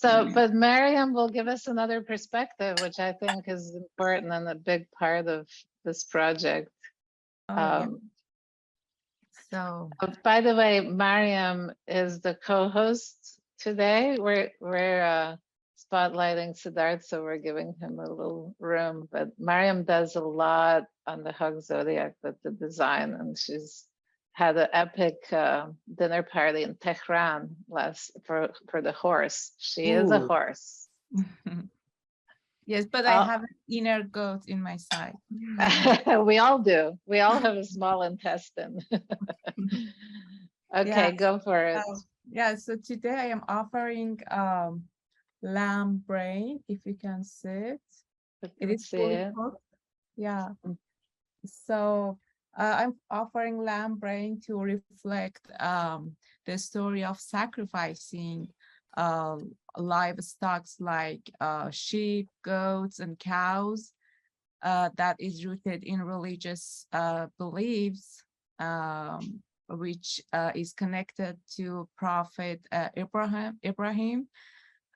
So, but Miriam will give us another perspective, which I think is important and a big part of this project. Oh, yeah. So, By the way, Mariam is the co-host today. We're spotlighting Siddharth, so we're giving him a little room. But Mariam does a lot on the Hug Zodiac with the design, and she's had an epic dinner party in Tehran for the horse. She is a Ooh. horse. yes, but I have an inner goat in my side. We all do. We all have a small intestine. Okay, Yeah. go for it. Yeah, so today I am offering lamb brain, if you can see it. It is fully cooked. Yeah. So I'm offering lamb brain to reflect the story of sacrificing livestock like sheep, goats, and cows that is rooted in religious beliefs, which is connected to Prophet Abraham,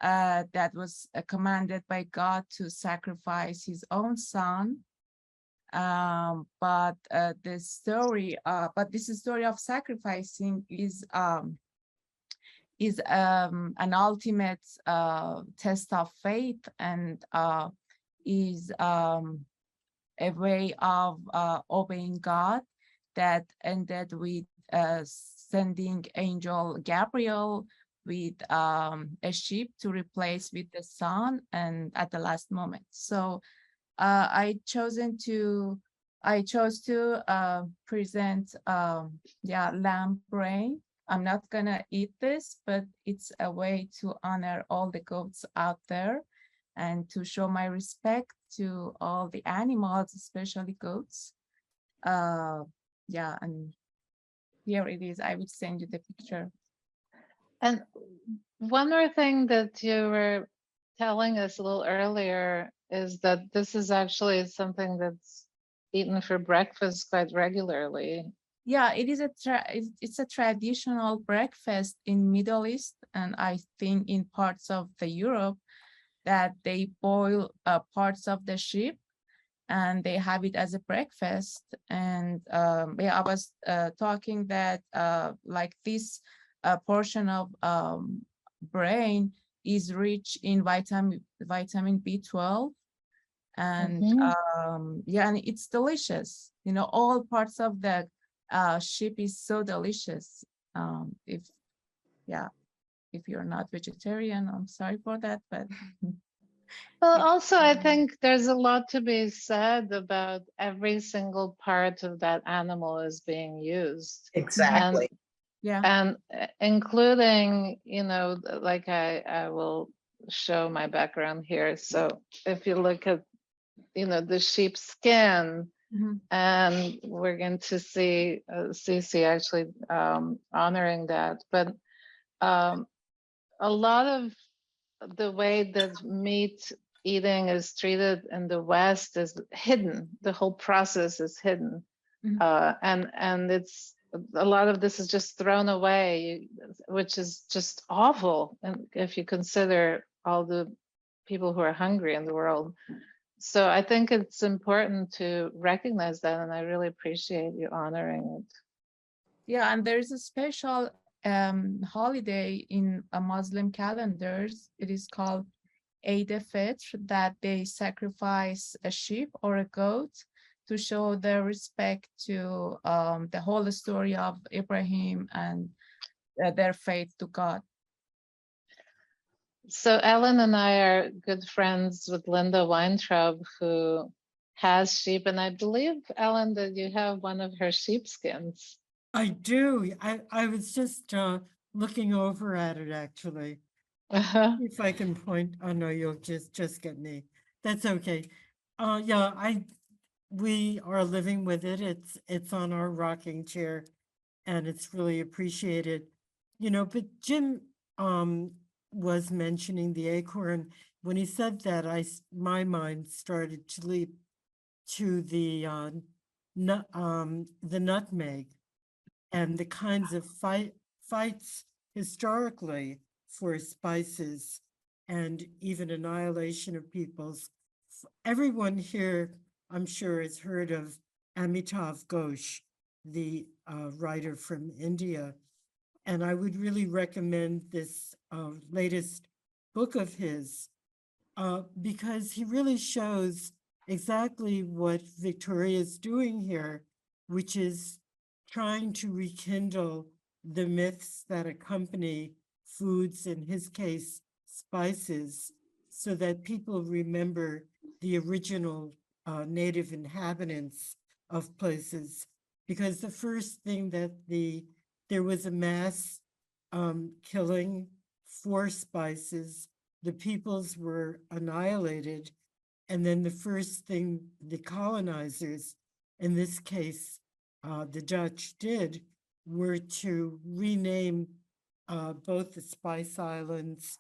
that was commanded by God to sacrifice his own son. But this story of sacrificing is an ultimate test of faith, and is a way of obeying God that ended with sending angel Gabriel with a sheep to replace with the son, and at the last moment. So I chose to present lamb brain. I'm not gonna eat this, but it's a way to honor all the goats out there and to show my respect to all the animals, especially goats. Yeah, and here it is. I will send you the picture. And one more thing that you were telling us a little earlier is that this is actually something that's eaten for breakfast quite regularly. Yeah, it is it's a traditional breakfast in Middle East, and I think in parts of the Europe, that they boil parts of the sheep and they have it as a breakfast. And yeah, I was talking that like this portion of brain is rich in vitamin B12, and yeah, and it's delicious. You know, all parts of the sheep is so delicious. If you're not vegetarian, I'm sorry for that, but Well, also, I think there's a lot to be said about every single part of that animal is being used. Exactly. And including, you know, like I will show my background here. So if you look at, you know, the sheep skin, and we're going to see Cece actually honoring that. But a lot of the way that meat eating is treated in the West is hidden. The whole process is hidden, and it's a lot of this is just thrown away, which is just awful. And if you consider all the people who are hungry in the world, so I think it's important to recognize that, and I really appreciate you honoring it. Yeah, and there's a special holiday in a Muslim calendars. It is called Eid al-Fitr, that they sacrifice a sheep or a goat to show their respect to the whole story of Ibrahim and their faith to God. So Ellen and I are good friends with Linda Weintraub, who has sheep, and I believe, Ellen, that you have one of her sheepskins. I do. I was just looking over at it, actually. If I can point, oh no, you'll just get me. That's okay. Yeah, we are living with it. It's on our rocking chair, and it's really appreciated. You know, but Jim was mentioning the acorn. When he said that, my mind started to leap to the nutmeg and the kinds of fights historically for spices and even annihilation of peoples. Everyone here, I'm sure, has heard of Amitav Ghosh, the writer from India. And I would really recommend this latest book of his because he really shows exactly what Victoria is doing here, which is trying to rekindle the myths that accompany foods, in his case, spices, so that people remember the original native inhabitants of places. Because the first thing that there was a mass killing for spices, the peoples were annihilated. And then the first thing the colonizers, in this case, the Dutch, did were to rename both the Spice Islands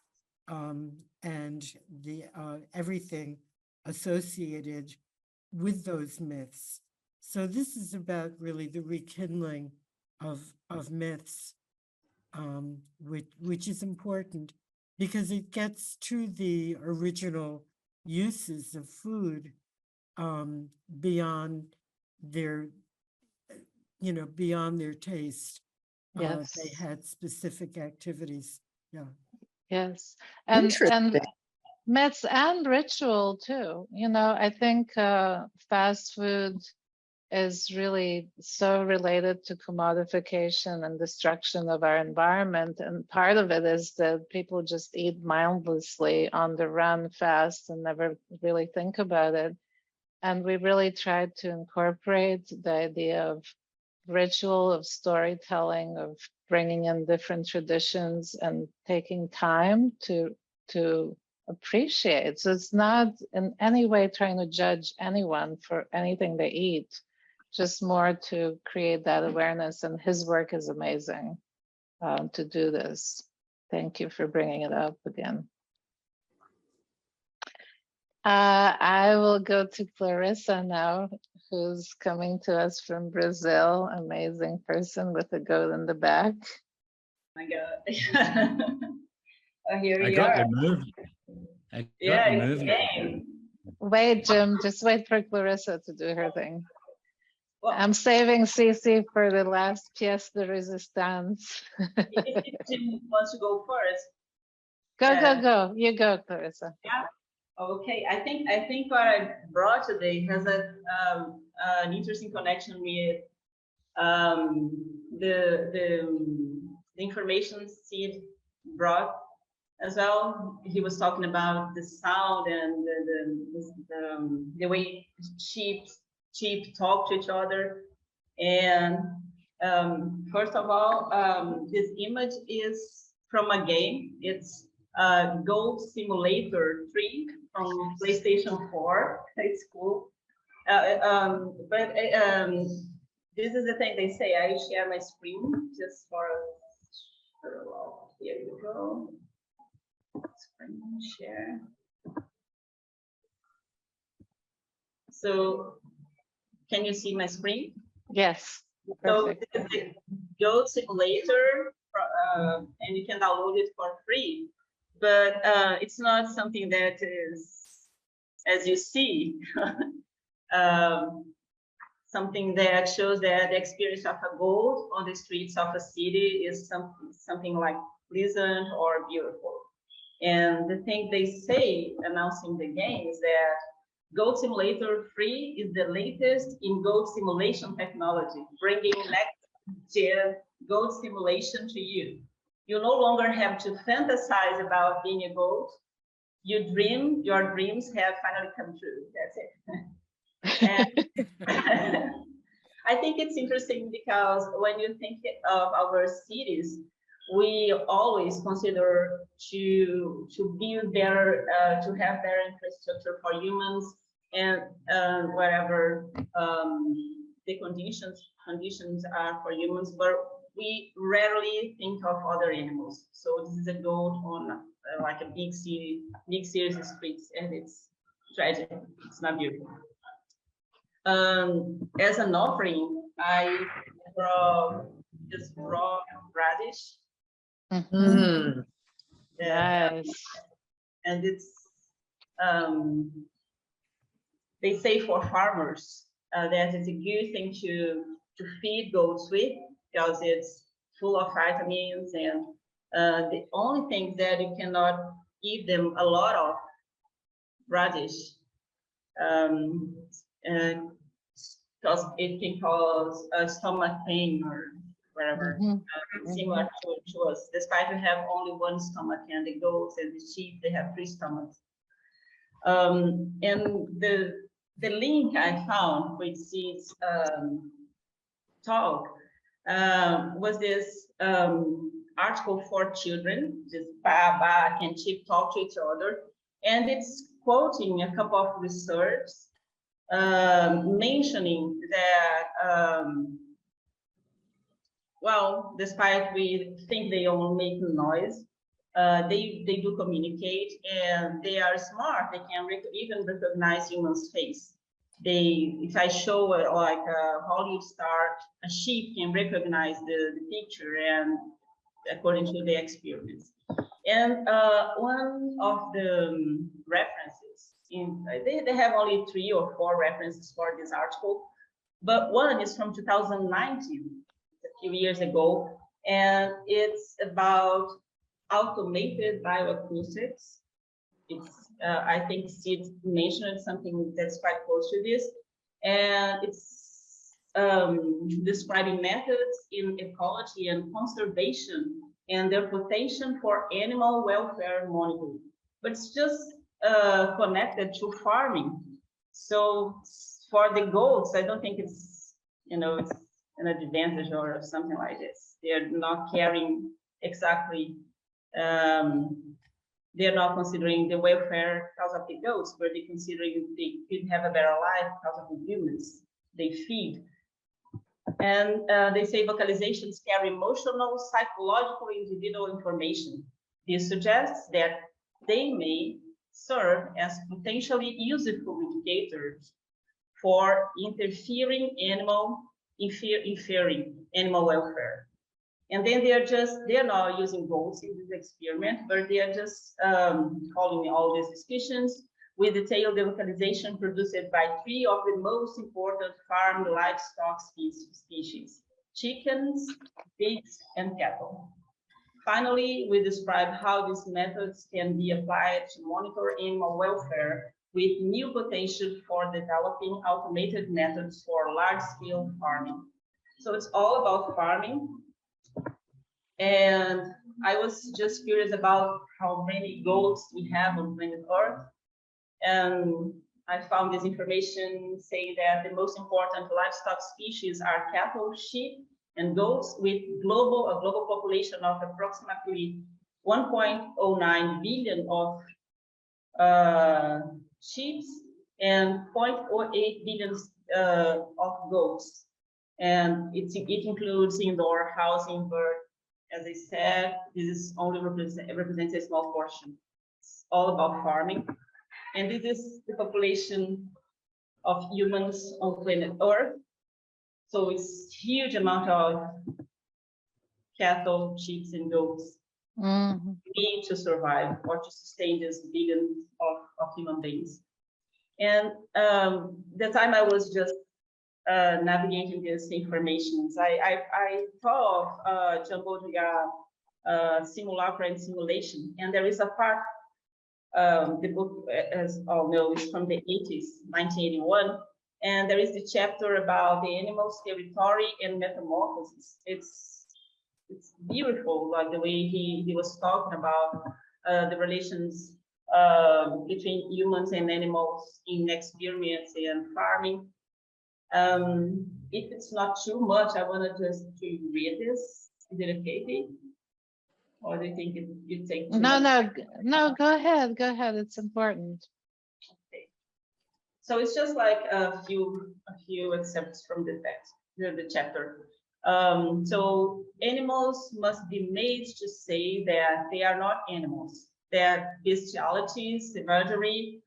and the everything associated with those myths. So this is about really the rekindling of myths, which is important because it gets to the original uses of food beyond their, beyond their taste. They Yes. had specific activities. Yeah. Yes. And Interesting. myths and ritual too. I think fast food is really so related to commodification and destruction of our environment. And part of it is that people just eat mindlessly on the run fast and never really think about it. And we really tried to incorporate the idea of ritual, of storytelling, of bringing in different traditions and taking time to appreciate. So it's not in any way trying to judge anyone for anything they eat, just more to create that awareness. And his work is amazing to do this. Thank you for bringing it up again. I will go to Clarissa now, who's coming to us from Brazil. Amazing person with a goat in the back. Oh my God. Oh, here we I got are. the move. I got Yeah, the it's move. a game. Wait, Jim, just wait for Clarissa to do her thing. Well, I'm saving Cece for the last pièce de résistance. if Jim wants to go first. Go. You go, Clarissa. Yeah. Okay. I think what I brought today has an interesting connection with the information Sid brought as well. He was talking about the sound and the way sheep talk to each other. And first of all, this image is from a game. It's Goat Simulator 3 from PlayStation 4. It's cool. But this is the thing they say. I share my screen just for here we go. Screen share. So can you see my screen? Yes. So Perfect. this is the Goat Simulator, and you can download it for free. But it's not something that is, as you see, something that shows that the experience of a goat on the streets of a city is something like pleasant or beautiful. And the thing they say announcing the game is that Goat Simulator 3 is the latest in goat simulation technology, bringing next-gen goat simulation to you. You no longer have to fantasize about being a goat. Your dreams have finally come true. That's it. And I think it's interesting because when you think of our cities, we always consider to build their to have their infrastructure for humans and whatever the conditions are for humans, but we rarely think of other animals. So this is a goat on like a big series of streets, and it's tragic. It's not beautiful. As an offering, I just raw radish. Mhm. Yeah. Nice. and it's they say for farmers that it's a good thing to feed goats with, because it's full of vitamins, and the only thing that you cannot give them a lot of radish, because it can cause a stomach pain or whatever, similar to us. Despite we have only one stomach, and the goats and the sheep, they have 3 stomachs. And the link I found with this talk was this article for children, just Baba and sheep talk to each other, and it's quoting a couple of research mentioning that well, despite we think they only make noise, they do communicate, and they are smart. They can even recognize humans' face. If I show like a Hollywood star, a sheep can recognize the picture, and according to the experience. And one of the references, they have only 3 or 4 references for this article, but one is from 2019, a few years ago, and it's about automated bioacoustics. It's I think Sid mentioned something that's quite close to this, and it's describing methods in ecology and conservation and their potential for animal welfare monitoring. But it's just connected to farming. So for the goats, I don't think it's, it's an advantage or something like this. They're not caring exactly. They're not considering the welfare because of the goats, but they're considering they could have a better life because of the humans they feed. And they say vocalizations carry emotional, psychological, individual information. This suggests that they may serve as potentially useful indicators for inferring animal welfare. And then they're not using goats in this experiment, but they are just following all these discussions with detailed vocalization produced by 3 of the most important farm livestock species: chickens, pigs, and cattle. Finally, we describe how these methods can be applied to monitor animal welfare with new potential for developing automated methods for large-scale farming. So it's all about farming. And I was just curious about how many goats we have on planet Earth. And I found this information saying that the most important livestock species are cattle, sheep, and goats, with a global population of approximately 1.09 billion of sheep and 0.08 billion of goats. And it includes indoor housing, bird. As I said, this only represents a small portion. It's all about farming. And this is the population of humans on planet Earth. So it's huge amount of cattle, sheep, and goats need to survive or to sustain this billions of human beings. And the time I was just navigating these informations, I thought of Jumbo simulacra and simulation. And there is a part, the book, as all know, is from the 80s, 1981. And there is the chapter about the animal's territory and metamorphosis. It's beautiful, like the way he was talking about the relations between humans and animals in experiments and farming. If it's not too much, I want to just read this. Is it okay? Or do you think it take too much? No, go ahead, it's important. Okay. So it's just like a few excerpts from the text, the chapter. So animals must be made to say that they are not animals. Their bestiality, savagery,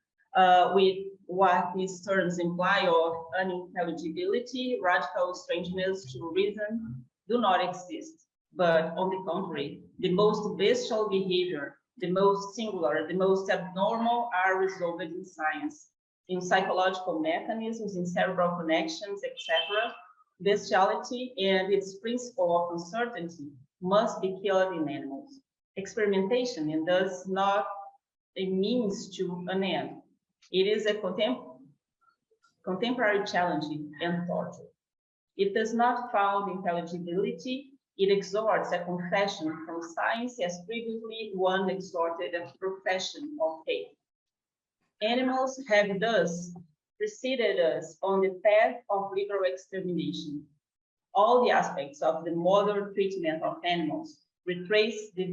with what these terms imply of unintelligibility, radical strangeness to reason, do not exist. But on the contrary, the most bestial behavior the most singular, the most abnormal are resolved in science, in psychological mechanisms, in cerebral connections, etc. Bestiality and its principle of uncertainty must be killed in animals. Experimentation and thus not a means to an end. It is a contemporary challenge and torture. It does not found intelligibility. It exhorts a confession from science as previously one exhorted a profession of faith. Animals have thus preceded us on the path of literal extermination. All the aspects of the modern treatment of animals retrace the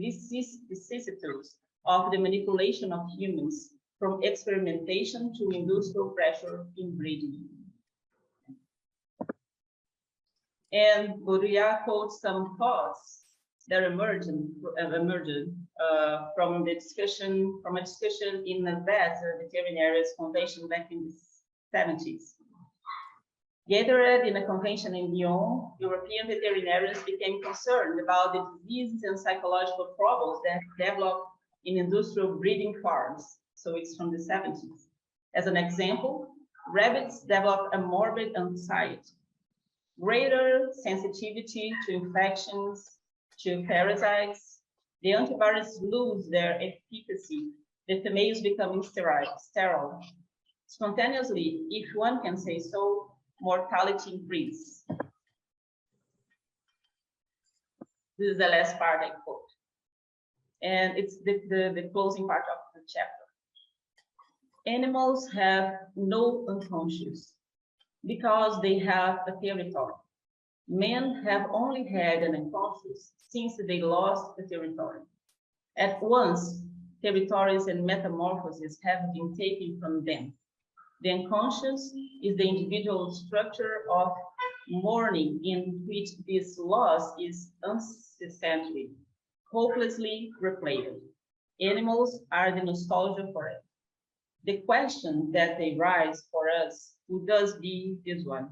vicissitudes of the manipulation of humans from experimentation to industrial pressure in breeding. And Baudrillard quotes some thoughts that emerged from a discussion in the vet veterinarians convention back in the 70s. Gathered in a convention in Lyon, European veterinarians became concerned about the diseases and psychological problems that developed in industrial breeding farms. So it's from the 70s. As an example, rabbits developed a morbid anxiety, greater sensitivity to infections, to parasites. The antibiotics lose their efficacy, the females becoming sterile. Spontaneously, if one can say so, mortality increase. This is the last part I quote. And it's the closing part of the chapter. Animals have no unconscious because they have a territory. Men have only had an unconscious since they lost the territory. At once, territories and metamorphoses have been taken from them. The unconscious is the individual structure of mourning in which this loss is incessantly, hopelessly replayed. Animals are the nostalgia for it. The question that they raise for us would thus be this one.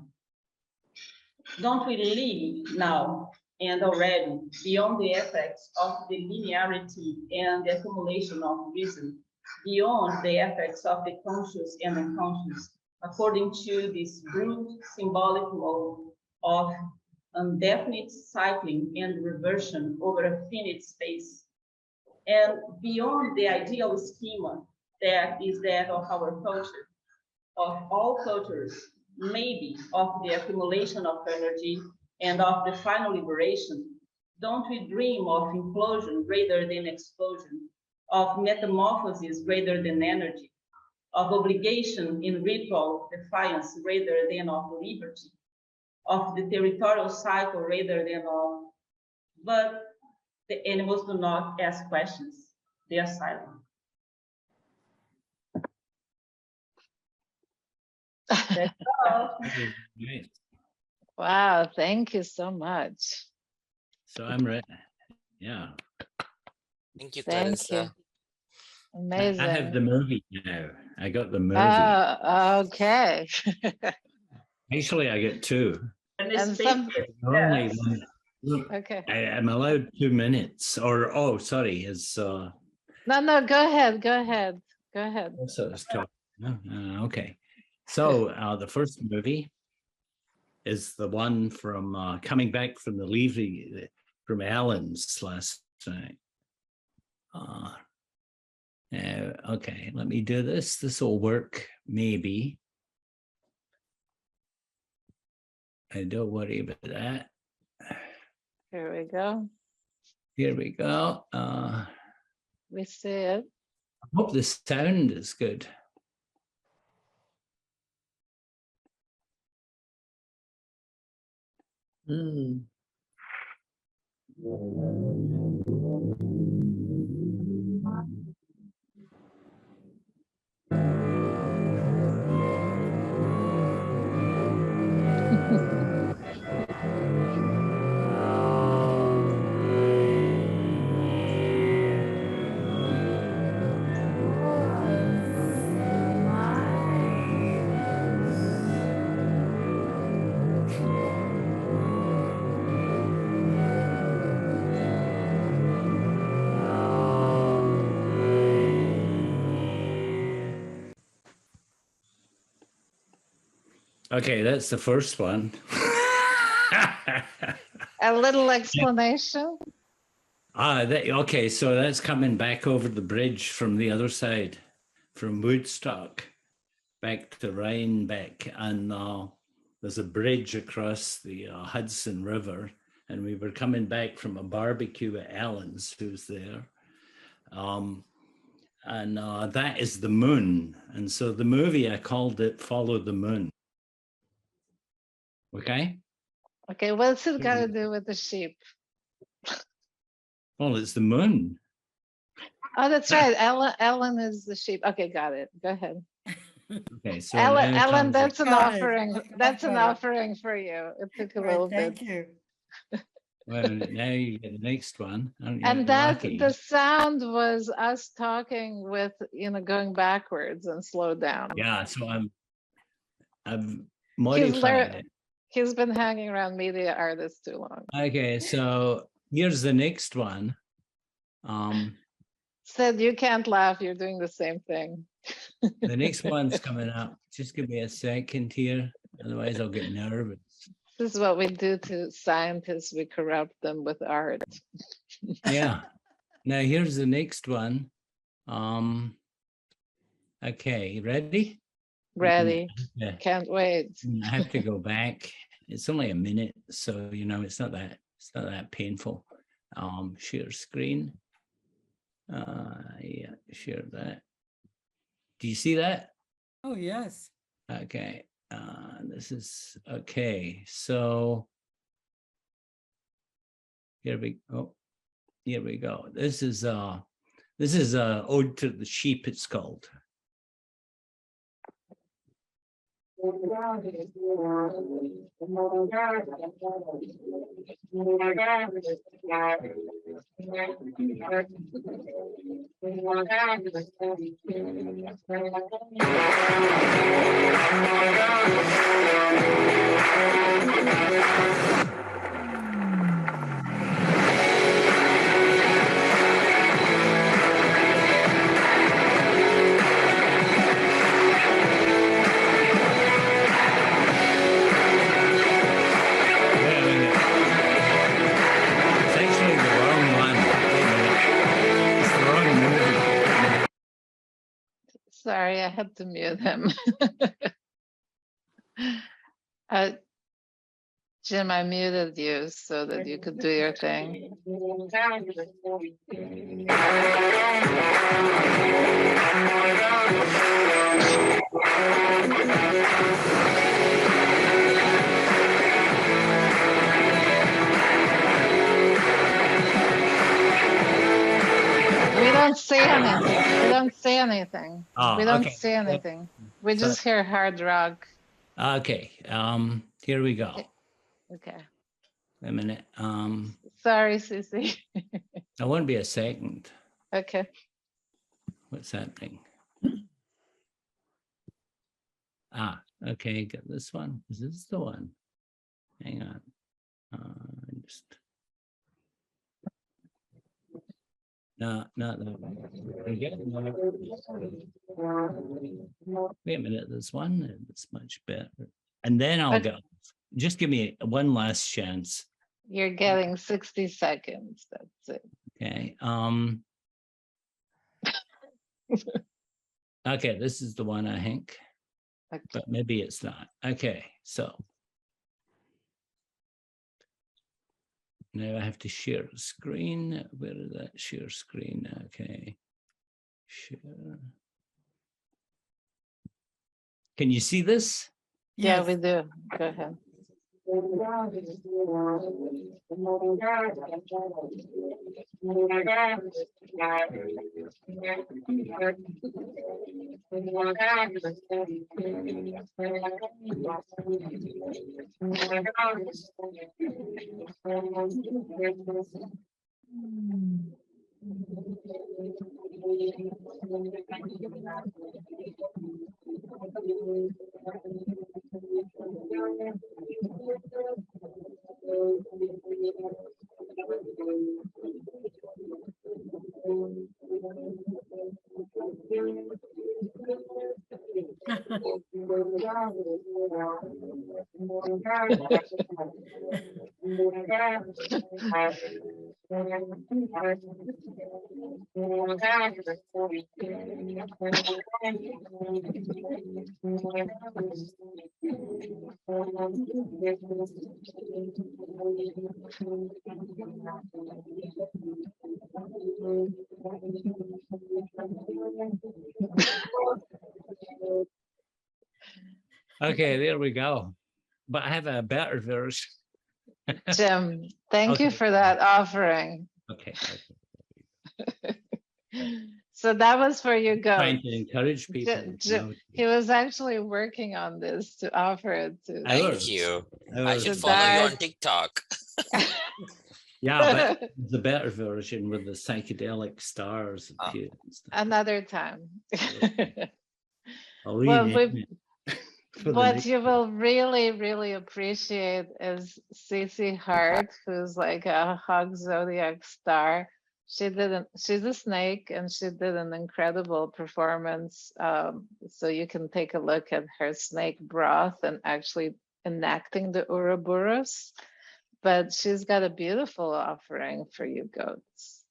Don't we live now and already beyond the effects of the linearity and the accumulation of reason, beyond the effects of the conscious and unconscious, according to this brute symbolic mode of indefinite cycling and reversion over a finite space, and beyond the ideal schema that is that of our culture, of all cultures, maybe of the accumulation of energy and of the final liberation, don't we dream of implosion greater than explosion, of metamorphosis greater than energy, of obligation in ritual defiance rather than of liberty, of the territorial cycle rather than of, but the animals do not ask questions, they are silent. That's all. Great. Wow, thank you so much. So I'm ready. Yeah. Thank you, Thank Clarissa. you. Amazing. I have the movie now. I got the movie. Okay. Actually, I get two. And some, Normally, okay. I'm allowed 2 minutes. Or oh, sorry, it's No, go ahead. Go ahead. Go ahead. also it's talk. Okay. So the first movie is the one from coming back from the Levy from Allen's last night. Okay, let me do this. This will work, maybe. I don't worry about that. Here we go. Here we go. We see it. I hope the sound is good. Okay, that's the first one. A little explanation. Okay, so that's coming back over the bridge from the other side, from Woodstock back to Rhinebeck, and there's a bridge across the Hudson River, and we were coming back from a barbecue at Allen's, who's there. And that is the moon. And so the movie, I called it Follow the Moon. Okay? Okay, what's it got to do with the sheep? Well, it's the moon. Oh, that's right. Ellen is the sheep. Okay, got it. Go ahead. Okay, so Ellen, now comes the- that's an Got it. offering. Okay, That's an got it. offering for you. It took a Right, little thank bit. you. well, now you get the next one. Aren't you And that lucky? the sound was us talking with, going backwards and slow down. Yeah, so I've He's modified it. He's been hanging around media artists too long. Okay, so here's the next one. Said you can't laugh, you're doing the same thing. The next one's coming up. Just give me a second here, otherwise I'll get nervous. This is what we do to scientists. We corrupt them with art. Yeah. Now here's the next one. Okay, ready? Ready. Yeah. Can't wait. I have to go back. It's only a minute, so it's not that painful. Share screen. Yeah, share that. Do you see that? Oh, yes. Okay. This is okay. So here we go. Here we go. This is Ode to the Sheep, it's called. Wait a minute. It's actually the wrong one. Wait a minute. It's the wrong movie. Wait a minute. Sorry, I had to mute him. Jim, I muted you so that you could do your thing. We don't say anything. We don't say anything. Oh, We don't okay. say anything. We So- just hear hard rock. Okay. Here we go. Okay. A minute. Sorry, Susie. I won't be a second. Okay. What's happening? Okay, got this one. Is this the one? Hang on. Just no, not that one. Wait a minute, there's one that's much better. And then I'll Okay. go. Just give me one last chance. You're getting 60 seconds. That's it. Okay. Okay, this is the one I think, Okay. but maybe it's not. Okay, so now I have to share the screen. Where is that share screen? Okay. Share. Can you see this? Yeah, Yes. we do. Go ahead. Okay, there we go. But I have a better version. Jim, thank you Okay. for that offering. Okay. So that was for you Trying goats. to encourage people. He was actually working on this to offer it to. Thank you. I should To follow you on Dad. TikTok. Yeah, but the better version with the psychedelic stars. Ah. appear and stuff. Another time. I'll Well, rename it for the what next you one. will really, really appreciate is Cece Hart, who's like a hog zodiac star. She's a snake, and she did an incredible performance. So you can take a look at her snake broth and actually enacting the Ouroboros. But she's got a beautiful offering for you goats.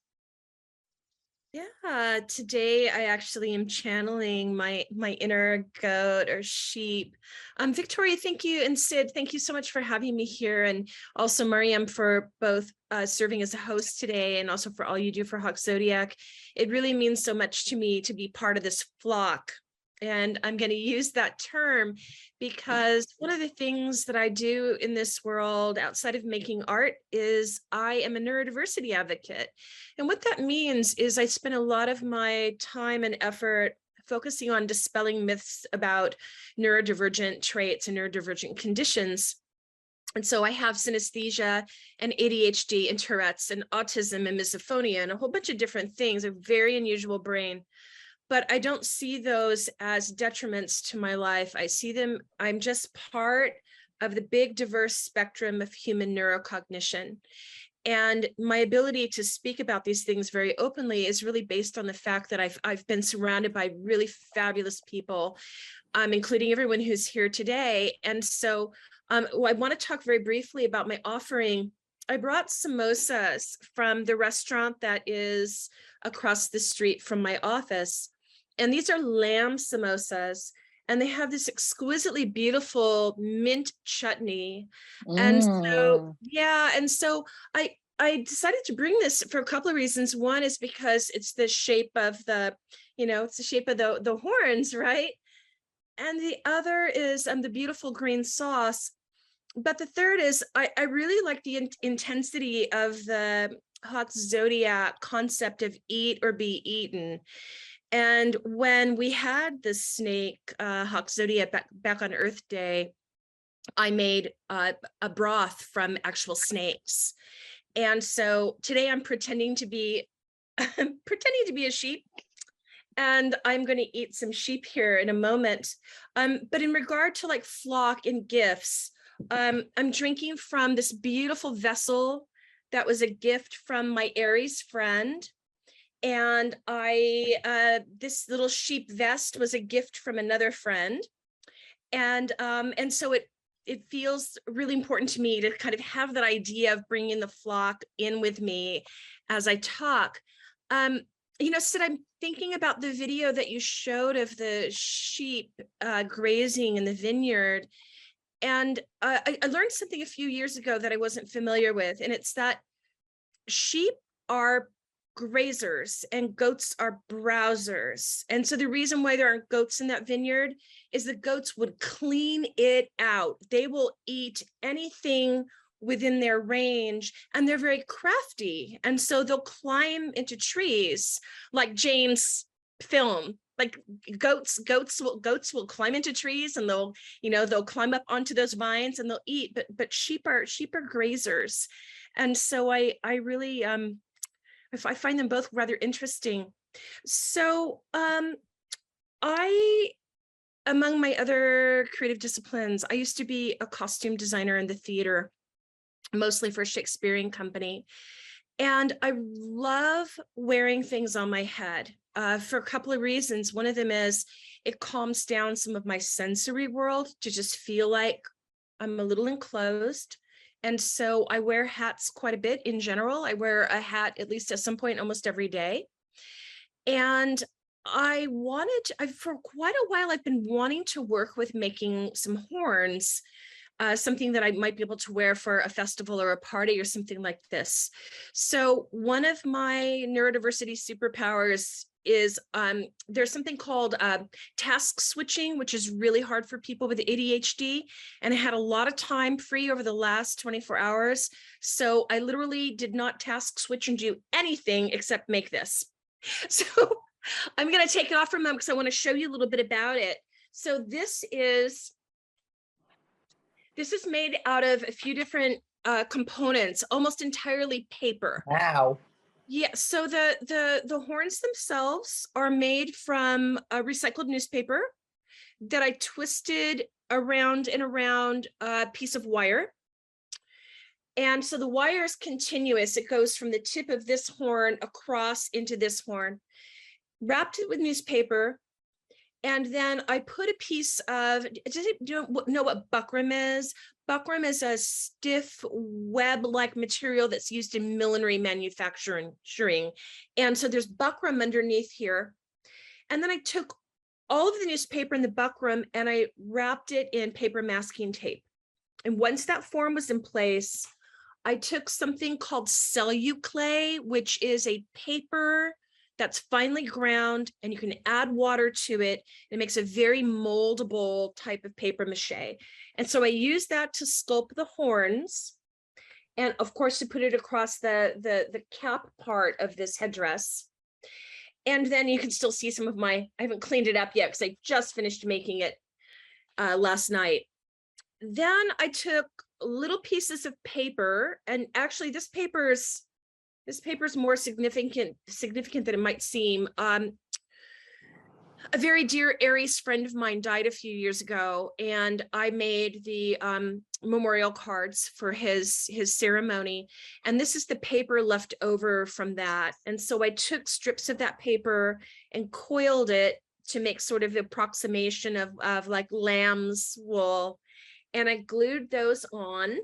Yeah, today I actually am channeling my inner goat or sheep. Victoria, thank you, and Sid, thank you so much for having me here, and also Mariam for both serving as a host today and also for all you do for Hawk Zodiac. It really means so much to me to be part of this flock. And I'm going to use that term because one of the things that I do in this world outside of making art is I am a neurodiversity advocate. And what that means is I spend a lot of my time and effort focusing on dispelling myths about neurodivergent traits and neurodivergent conditions. And so I have synesthesia and ADHD and Tourette's and autism and misophonia and a whole bunch of different things, a very unusual brain. But I don't see those as detriments to my life. I see them, I'm just part of the big diverse spectrum of human neurocognition. And my ability to speak about these things very openly is really based on the fact that I've been surrounded by really fabulous people, including everyone who's here today. And so I want to talk very briefly about my offering. I brought samosas from the restaurant that is across the street from my office. And these are lamb samosas, and they have this exquisitely beautiful mint chutney. And so, yeah, and so I decided to bring this for a couple of reasons. One is because it's the shape of the, it's the shape of the horns, right? And the other is the beautiful green sauce. But the third is I really like the intensity of the Hawk Zodiac concept of eat or be eaten. And when we had the snake Hawk Zodiac back on Earth Day, I made a broth from actual snakes. And so today I'm pretending to be a sheep, and I'm going to eat some sheep here in a moment. But in regard to like flock and gifts, I'm drinking from this beautiful vessel that was a gift from my Aries friend. And this little sheep vest was a gift from another friend. And so it feels really important to me to kind of have that idea of bringing the flock in with me as I talk. Sid, I'm thinking about the video that you showed of the sheep grazing in the vineyard. And I learned something a few years ago that I wasn't familiar with. And it's that sheep are grazers and goats are browsers. And so the reason why there aren't goats in that vineyard is the goats would clean it out. They will eat anything within their range, and they're very crafty. And so they'll climb into trees like James' film. Like goats will climb into trees, and they'll climb up onto those vines and they'll eat, but sheep are grazers. And so I really I find them both rather interesting. So among my other creative disciplines, I used to be a costume designer in the theater, mostly for a Shakespearean company. And I love wearing things on my head. for a couple of reasons. One of them is it calms down some of my sensory world to just feel like I'm a little enclosed. And so I wear hats quite a bit in general. I wear a hat at least at some point almost every day. And for quite a while, I've been wanting to work with making some horns, something that I might be able to wear for a festival or a party or something like this. So one of my neurodiversity superpowers is there's something called task switching, which is really hard for people with ADHD. And I had a lot of time free over the last 24 hours. So I literally did not task switch and do anything except make this. So I'm going to take it off from them because I want to show you a little bit about it. So this is made out of a few different components, almost entirely paper. Wow. Yeah, so the horns themselves are made from a recycled newspaper that I twisted around and around a piece of wire. And so the wire is continuous. It goes from the tip of this horn across into this horn, wrapped it with newspaper. And then I put a piece of, do you know what buckram is? Buckram is a stiff web-like material that's used in millinery manufacturing. And so there's buckram underneath here. And then I took all of the newspaper and the buckram and I wrapped it in paper masking tape. And once that form was in place, I took something called celluclay, which is a paper that's finely ground, and you can add water to it. It makes a very moldable type of paper mache. And so I used that to sculpt the horns, and of course to put it across the cap part of this headdress. And then you can still see some of I haven't cleaned it up yet because I just finished making it last night. Then I took little pieces of paper, and actually this paper is more significant than it might seem. A very dear Aries friend of mine died a few years ago, and I made the memorial cards for his ceremony. And this is the paper left over from that. And so I took strips of that paper and coiled it to make sort of the approximation of like lamb's wool. And I glued those on.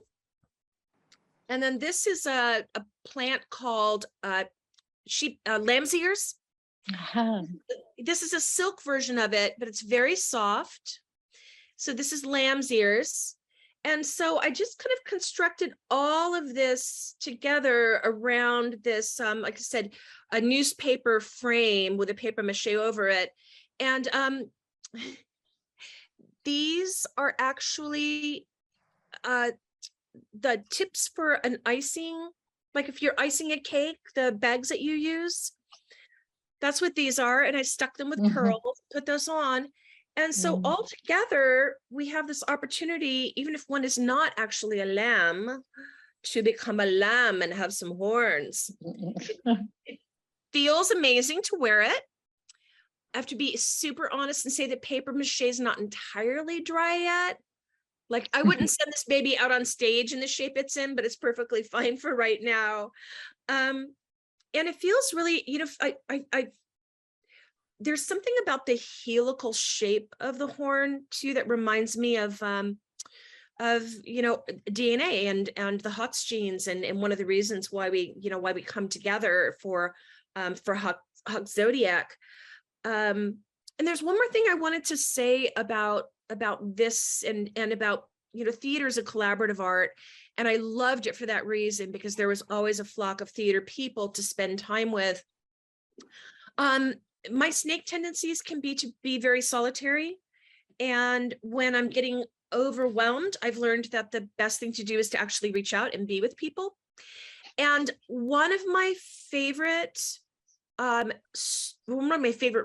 And then this is a plant called lamb's ears. This is a silk version of it, but it's very soft. So this is lamb's ears. And so I just kind of constructed all of this together around this, like I said, a newspaper frame with a paper mache over it. And these are actually the tips for an icing. Like if you're icing a cake, the bags that you use, that's what these are. And I stuck them with pearls, put those on. And so all together, we have this opportunity, even if one is not actually a lamb, to become a lamb and have some horns. It feels amazing to wear it. I have to be super honest and say that paper mache is not entirely dry yet. Like I wouldn't send this baby out on stage in the shape it's in, but it's perfectly fine for right now. And it feels really, you know, there's something about the helical shape of the horn too that reminds me of you know, DNA and the Hux genes, and one of the reasons why we come together for Hux Zodiac. And there's one more thing I wanted to say about this and about, you know, theater is a collaborative art. And I loved it for that reason, because there was always a flock of theater people to spend time with. My snake tendencies can be to be very solitary. And when I'm getting overwhelmed, I've learned that the best thing to do is to actually reach out and be with people. And one of my favorite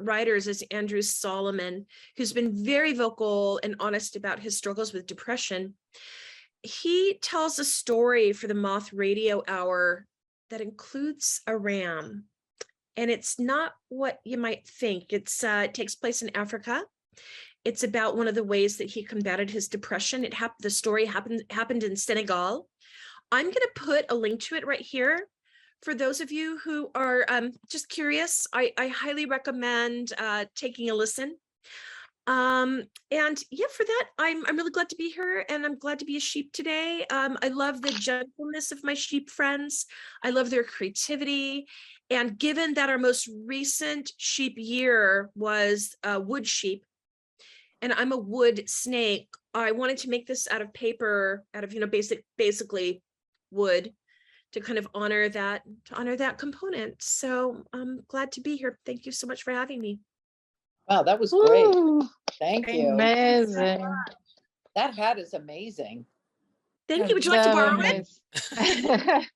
writers is Andrew Solomon, who's been very vocal and honest about his struggles with depression. He tells a story for the Moth Radio Hour that includes a ram. And it's not what you might think. It takes place in Africa. It's about one of the ways that he combated his depression. The story happened in Senegal. I'm going to put a link to it right here for those of you who are just curious, I highly recommend taking a listen. And yeah, for that, I'm really glad to be here, and I'm glad to be a sheep today. I love the gentleness of my sheep friends. I love their creativity. And given that our most recent sheep year was wood sheep, and I'm a wood snake, I wanted to make this out of paper, out of, basically wood, to kind of honor that component. So I'm glad to be here. Thank you so much for having me. Wow, that was great. Ooh, Thank you. amazing. That hat is amazing. Thank you. Would you like to So borrow it? amazing.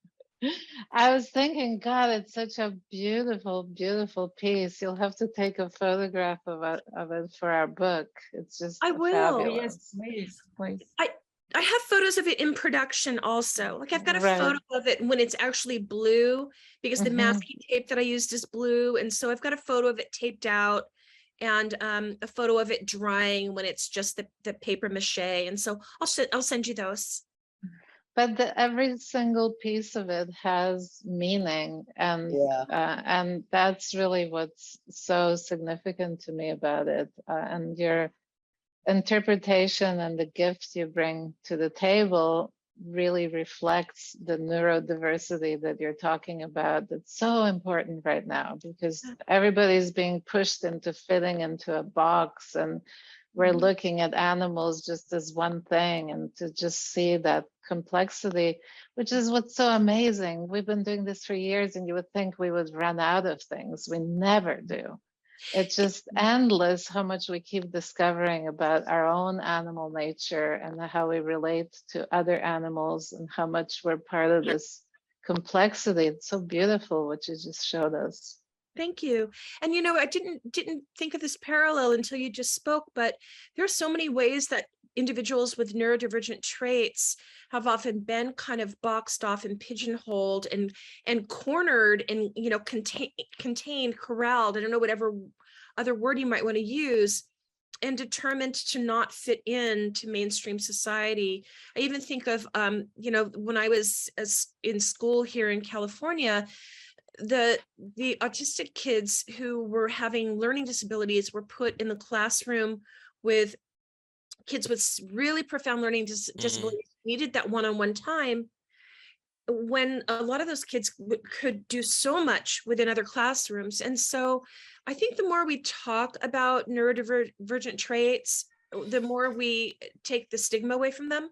I was thinking, God, it's such a beautiful, beautiful piece. You'll have to take a photograph of it for our book. It's just I will. fabulous. Please, please. I have photos of it in production also. Like I've got a Right. photo of it when it's actually blue, because the Mhm. masking tape that I used is blue. And so I've got a photo of it taped out, and a photo of it drying when it's just the paper mache. And so I'll send you those. But every single piece of it has meaning, Yeah. and that's really what's so significant to me about it. And your interpretation and the gift you bring to the table really reflects the neurodiversity that you're talking about. That's so important right now, because everybody's being pushed into fitting into a box, and we're looking at animals just as one thing, and to just see that complexity, which is what's so amazing. We've been doing this for years, and you would think we would run out of things. We never do. It's just endless how much we keep discovering about our own animal nature and how we relate to other animals, and how much we're part of this complexity. It's so beautiful what you just showed us. Thank you. And I didn't think of this parallel until you just spoke, but there are so many ways that individuals with neurodivergent traits have often been kind of boxed off and pigeonholed and cornered and contained, corralled, I don't know, whatever other word you might want to use, and determined to not fit into mainstream society. I even think of when I was in school here in California, the autistic kids who were having learning disabilities were put in the classroom with kids with really profound learning disabilities, needed that one-on-one time, when a lot of those kids could do so much within other classrooms. And so I think the more we talk about neurodivergent traits, the more we take the stigma away from them.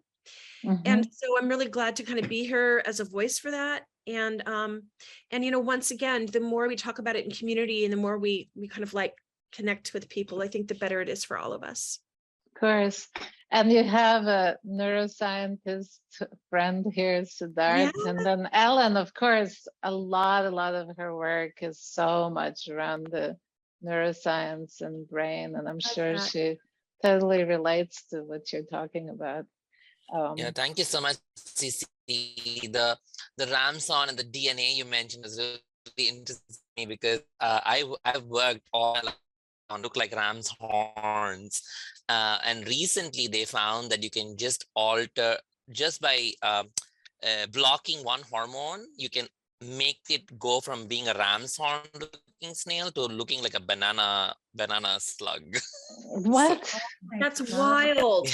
And so I'm really glad to kind of be here as a voice for that. And once again, the more we talk about it in community, and the more we kind of like connect with people, I think the better it is for all of us. Of course. And you have a neuroscientist friend here, Siddharth, and then Ellen, of course. A lot of her work is so much around the neuroscience and brain, and I'm sure she totally relates to what you're talking about. Yeah, thank you so much, Cici. The Ramson and the DNA you mentioned is really interesting to me, because I've worked all on look like ram's horns, and recently they found that you can just alter, just by blocking one hormone, you can make it go from being a ram's horn looking snail to looking like a banana slug. What? That's wild.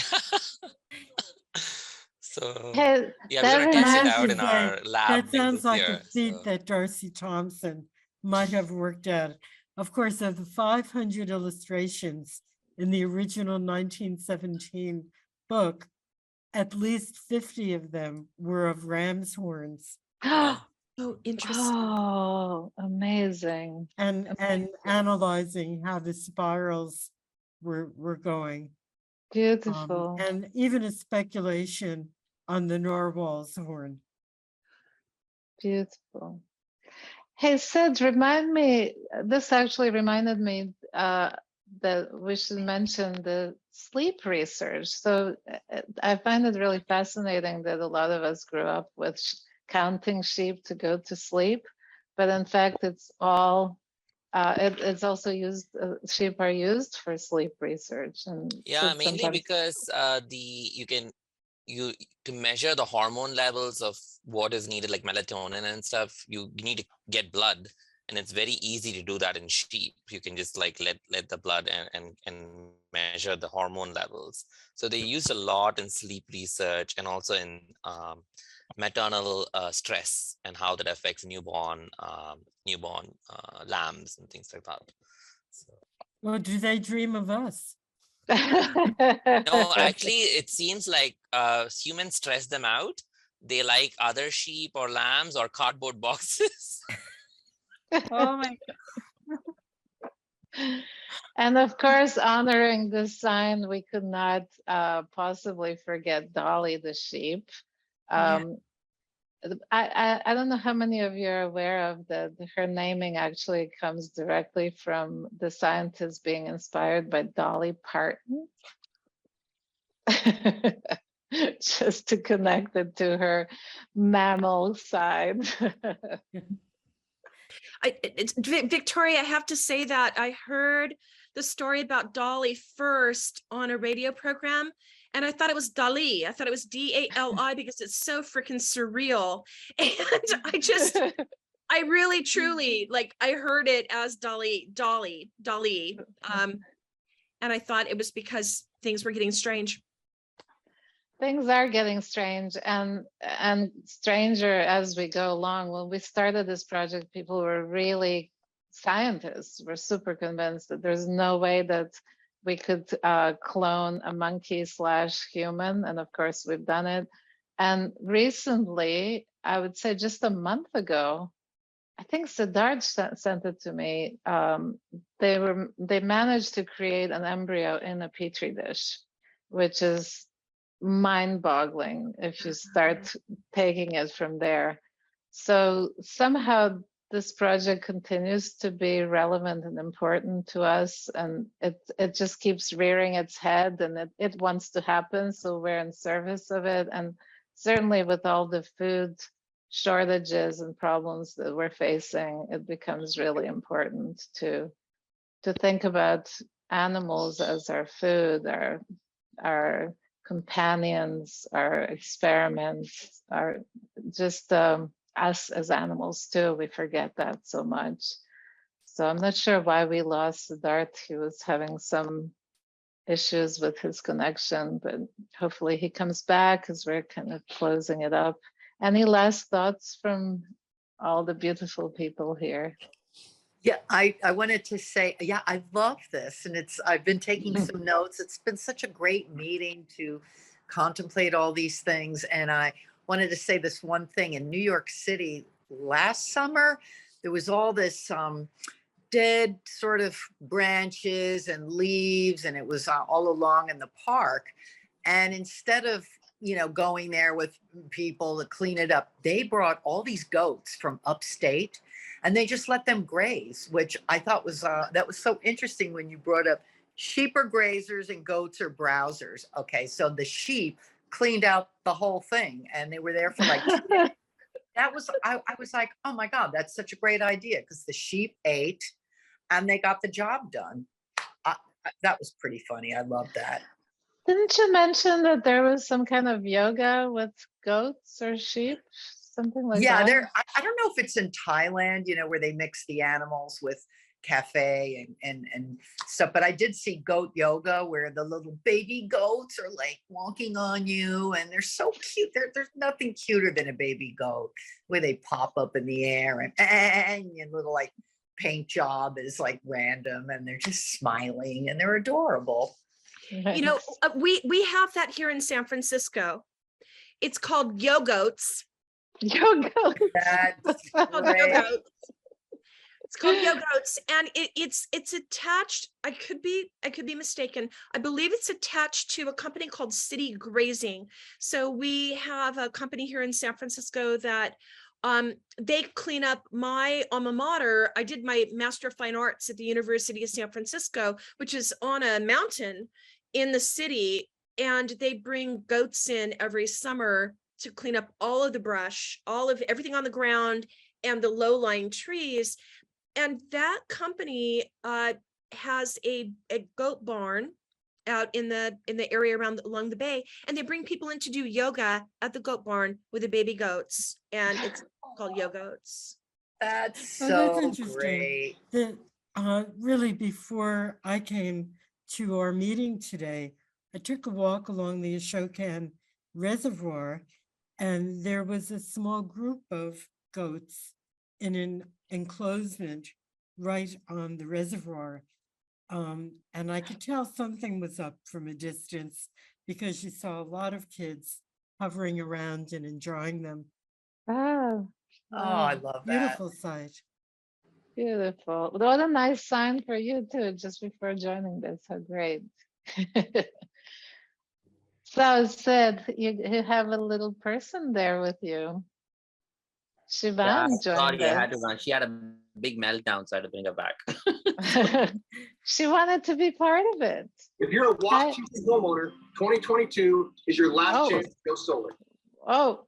So Hey, yeah, that we're gonna test it reminds out me. in our lab That later sounds this like year. a feat that Darcy Thompson might have worked at. Of course, of the 500 illustrations in the original 1917 book, at least 50 of them were of ram's horns. Wow. Oh, interesting. Oh, amazing. And analyzing how the spirals were going. Beautiful. And even a speculation on the narwhal's horn. Beautiful. Hey, Sid, remind me, this actually reminded me that we should mention the sleep research. So I find it really fascinating that a lot of us grew up with counting sheep to go to sleep, but in fact, it's all, it's also used, sheep are used for sleep research. And Yeah, Sid mainly sometimes. because you can you to measure the hormone levels of what is needed, like melatonin and stuff, you need to get blood, and it's very easy to do that in sheep. You can just like let the blood and measure the hormone levels. So they used a lot in sleep research and also in maternal stress and how that affects newborn lambs and things like that. So. Well, do they dream of us? No, actually, it seems like humans stress them out. They like other sheep or lambs or cardboard boxes. Oh my And of course, honoring this sign, we could not possibly forget Dolly the sheep. Yeah. I don't know how many of you are aware of that her naming actually comes directly from the scientist being inspired by Dolly Parton. Just to connect it to her mammal side. Victoria, I have to say that I heard the story about Dolly first on a radio program, and I thought it was Dali. I thought it was D-A-L-I because it's so freaking surreal. And I really, truly, like, I heard it as Dolly. And I thought it was because things were getting strange. Things are getting strange and stranger as we go along. When we started this project, people were really scientists, were super convinced that there's no way that we could clone a monkey / human. And of course, we've done it. And recently, I would say just a month ago, I think Siddharth sent it to me. They managed to create an embryo in a petri dish, which is mind-boggling if you start taking it from there. So somehow this project continues to be relevant and important to us, and it just keeps rearing its head, and it wants to happen, so we're in service of it. And certainly with all the food shortages and problems that we're facing, it becomes really important to think about animals as our food, our companions, our experiments, are just us as animals too. We forget that so much. So I'm not sure why we lost Siddharth. He was having some issues with his connection, but hopefully he comes back as we're kind of closing it up. Any last thoughts from all the beautiful people here? Yeah, I wanted to say, yeah, I love this. And I've been taking some notes. It's been such a great meeting to contemplate all these things. And I wanted to say this one thing. In New York City last summer, there was all this dead sort of branches and leaves, and it was all along in the park. And instead of, going there with people to clean it up, they brought all these goats from upstate and they just let them graze, which I thought was that was so interesting when you brought up sheep are grazers and goats are browsers. Okay, so the sheep cleaned out the whole thing and they were there for like 2 days. That was I was like, oh my God, that's such a great idea, because the sheep ate and they got the job done. That was pretty funny. I love that. Didn't you mention that there was some kind of yoga with goats or sheep? Something like Yeah, that? I don't know if it's in Thailand, where they mix the animals with cafe and stuff, but I did see goat yoga where the little baby goats are like walking on you and they're so cute. There's nothing cuter than a baby goat, where they pop up in the air and your little like paint job is like random and they're just smiling and they're adorable. We have that here in San Francisco. It's called Yo-Goats. Yo-Goats. That's great. Yo-Goats. It's called Yo-Goats, and it's attached. I could be mistaken. I believe it's attached to a company called City Grazing. So we have a company here in San Francisco that they clean up my alma mater. I did my Master of Fine Arts at the University of San Francisco, which is on a mountain in the city, and they bring goats in every summer to clean up all of the brush, all of everything on the ground and the low-lying trees. And that company has a goat barn out in the area along the bay, and they bring people in to do yoga at the goat barn with the baby goats, and it's called Yo Goats. That's Oh, that's so interesting. great. Really, before I came to our meeting today, I took a walk along the Ashokan Reservoir, and there was a small group of goats in an enclosement right on the reservoir. And I could tell something was up from a distance because you saw a lot of kids hovering around and enjoying them. Oh, Oh, I love that. Beautiful sight. beautiful. What a nice sign for you too, just before joining this. So great. So Sid, you have a little person there with you. Yeah, Shivan joined sorry, I had to us. run. She had a big meltdown, so I had to bring her back. She wanted to be part of it. If you're a Washington homeowner, 2022 is your last Oh. chance to go solar. Oh.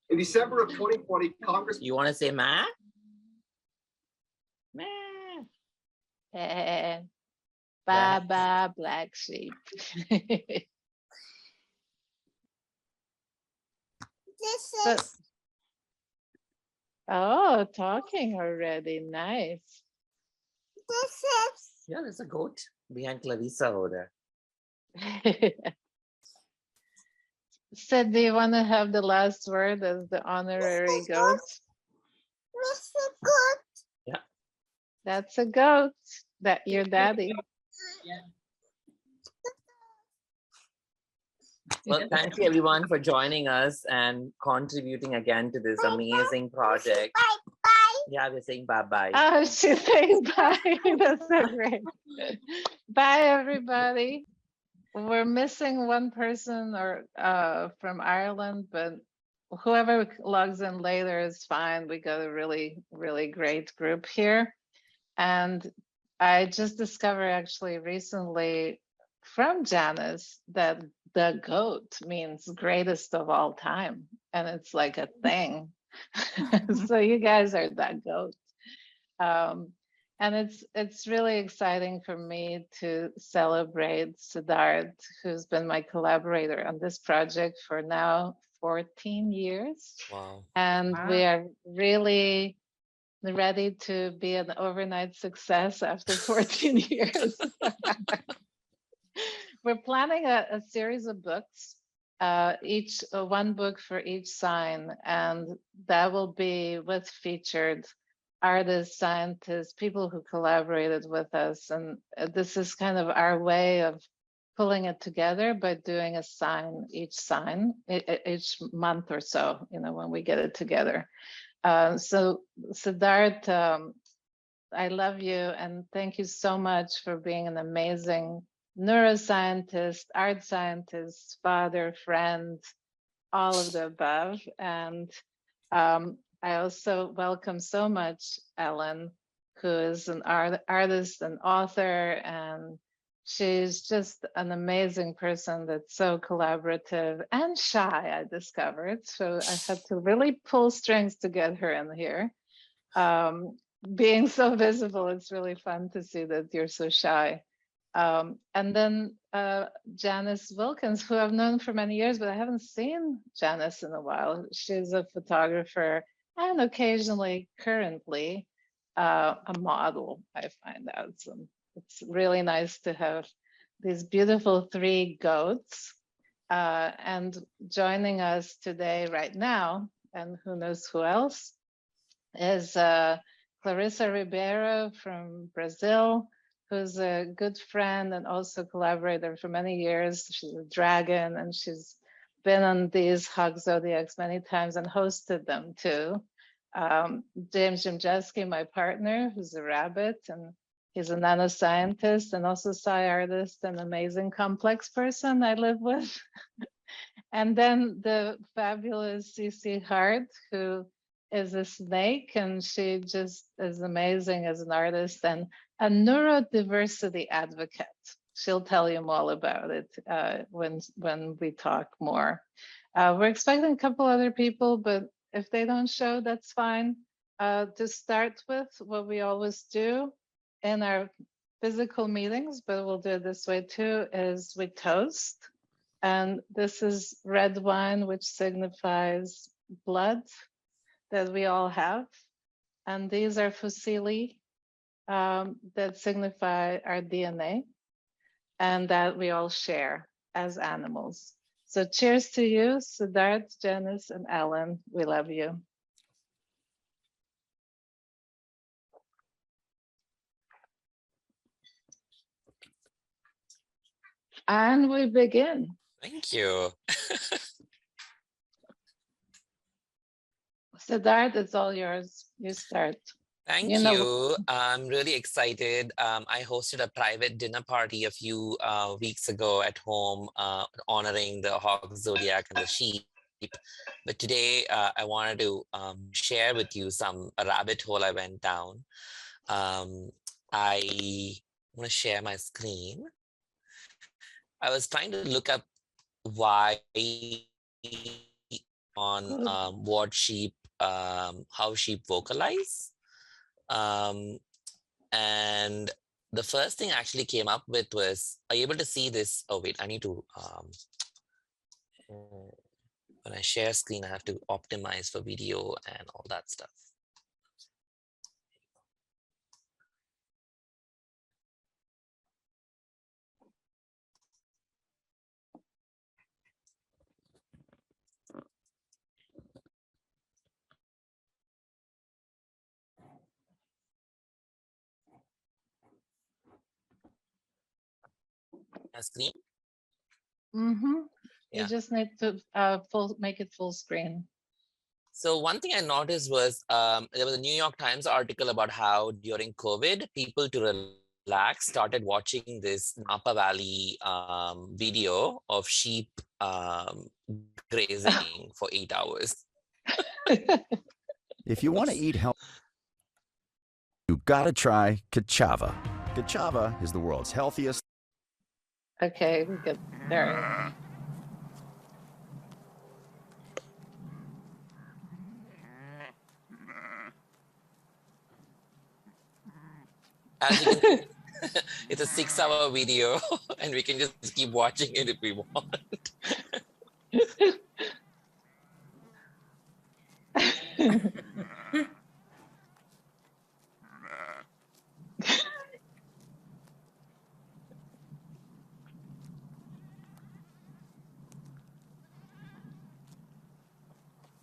In December of 2020, Congress. You want to say ma? Bye bye, black sheep. So- oh, talking already. Nice. Yeah, there's a goat behind Clarissa over there. Sid, do you want to have the last word as the honorary goat? Yeah. That's a goat. That your daddy. Well, thank you everyone for joining us and contributing again to this amazing project. Yeah, we're saying bye-bye. Oh, she's saying bye. That's so great. Bye, everybody. We're missing one person or from Ireland, but whoever logs in later is fine. We got a really, really great group here. And I just discovered actually recently from Janice that the goat means greatest of all time. And it's like a thing. So you guys are that goat. And it's really exciting for me to celebrate Siddharth, who's been my collaborator on this project for now 14 years. Wow. And we are really ready to be an overnight success after 14 years. We're planning a series of books, each one book for each sign, and that will be with featured artists, scientists, people who collaborated with us. And this is kind of our way of pulling it together by doing a sign, each month or so, when we get it together. So Siddharth, I love you and thank you so much for being an amazing neuroscientist, art scientist, father, friend, all of the above. And I also welcome so much Ellen, who is an artist and author, and she's just an amazing person that's so collaborative and shy, I discovered. So I had to really pull strings to get her in here. Being so visible, it's really fun to see that you're so shy. And then Janice Wilkins, who I've known for many years, but I haven't seen Janice in a while. She's a photographer and occasionally, currently, a model, I find out. So it's really nice to have these beautiful 3 goats. And joining us today, right now, and who knows who else, is Clarissa Ribeiro from Brazil, who's a good friend and also collaborator for many years. She's a dragon, and she's been on these Hug Zodiacs many times and hosted them too. James Jimjeski, my partner, who's a rabbit, and he's a nanoscientist and also Psi artist and amazing complex person I live with. And then the fabulous CC Hart, who is a snake, and she just is amazing as an artist and a neurodiversity advocate. She'll tell you all about it when we talk more. We're expecting a couple other people, but if they don't show, that's fine. To start with, what we always do in our physical meetings, but we'll do it this way too, is we toast. And this is red wine, which signifies blood that we all have. And these are fusilli that signify our DNA and that we all share as animals. So cheers to you, Siddharth, Janice, and Ellen. We love you. And we begin. Thank you. Siddharth, it's all yours. You start. Thank you. I'm really excited. I hosted a private dinner party a few weeks ago at home, honoring the hawk zodiac and the sheep. But today I wanted to share with you a rabbit hole I went down. I want to share my screen. I was trying to look up why on what sheep, how sheep vocalize. And the first thing I actually came up with was, are you able to see this? Oh wait, I need to, when I share screen, I have to optimize for video and all that stuff. Screen? Mm-hmm. Yeah. You just need to make it full screen. So one thing I noticed was there was a New York Times article about how during COVID, people to relax started watching this Napa Valley video of sheep grazing for 8 hours. If you want to eat healthy, you gotta try cassava. Cassava is the world's healthiest. Okay, we get there. As you can see, it's a 6-hour video and we can just keep watching it if we want.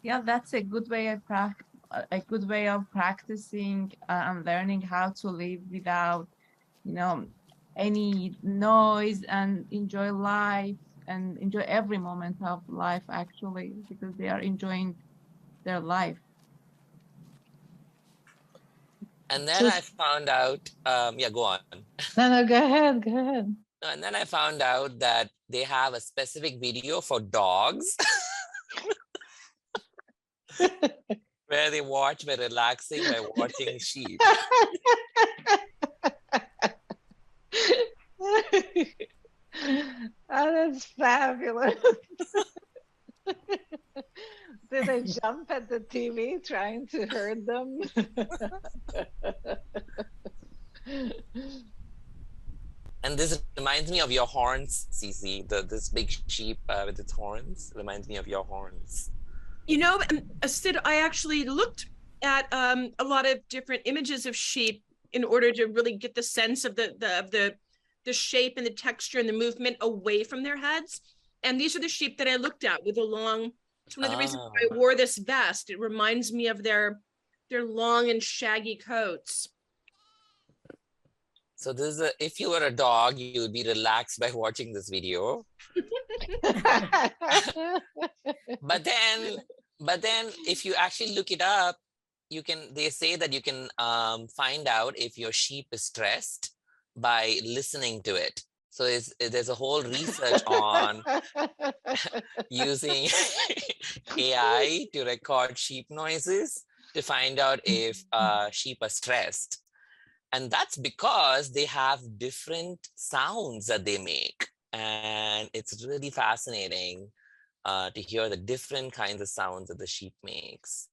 Yeah, that's a good way of practicing and learning how to live without, any noise, and enjoy life and enjoy every moment of life, actually, because they are enjoying their life. And then I found out, yeah, go on. No, go ahead, go ahead. And then I found out that they have a specific video for dogs where they watch by relaxing by watching sheep. Oh, that's fabulous. Do they jump at the TV trying to herd them? And this reminds me of your horns, Cece. This big sheep with its horns reminds me of your horns. Sid, I actually looked at a lot of different images of sheep in order to really get the sense of the shape and the texture and the movement away from their heads. And these are the sheep that I looked at with a long. It's one of the reasons why I wore this vest. It reminds me of their long and shaggy coats. So this is if you were a dog, you would be relaxed by watching this video. But then if you actually look it up, they say that you can find out if your sheep is stressed by listening to it. So there's a whole research on using AI to record sheep noises to find out if sheep are stressed. And that's because they have different sounds that they make. And it's really fascinating to hear the different kinds of sounds that the sheep makes.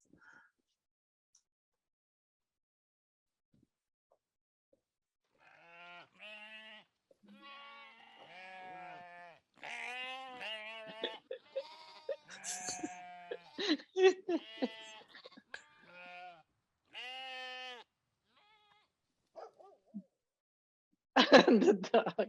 the dog.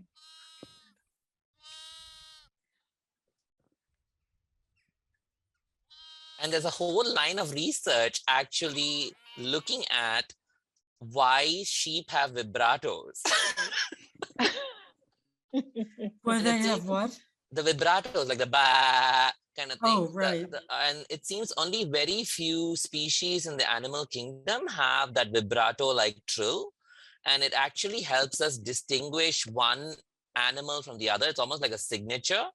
And there's a whole line of research actually looking at why sheep have vibrators. Why And they it have seems what? the vibratos, like the ba kind of thing. Oh, right. And it seems only very few species in the animal kingdom have that vibrato like trill. And it actually helps us distinguish one animal from the other. It's almost like a signature.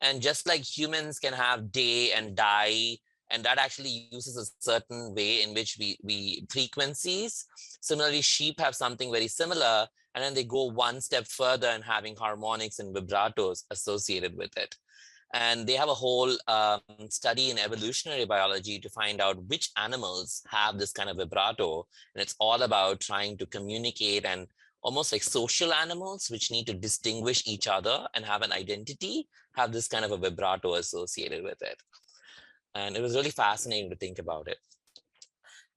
And just like humans can have day and die, and that actually uses a certain way in which we frequencies. Similarly, sheep have something very similar, and then they go one step further and having harmonics and vibratos associated with it. And they have a whole study in evolutionary biology to find out which animals have this kind of vibrato. And it's all about trying to communicate, and almost like social animals, which need to distinguish each other and have an identity, have this kind of a vibrato associated with it. And it was really fascinating to think about it.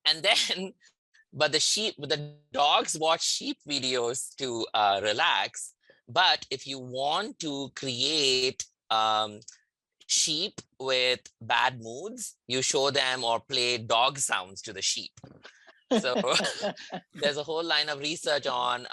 And then, but the dogs watch sheep videos to relax. But if you want to create sheep with bad moods, you show them or play dog sounds to the sheep. So there's a whole line of research on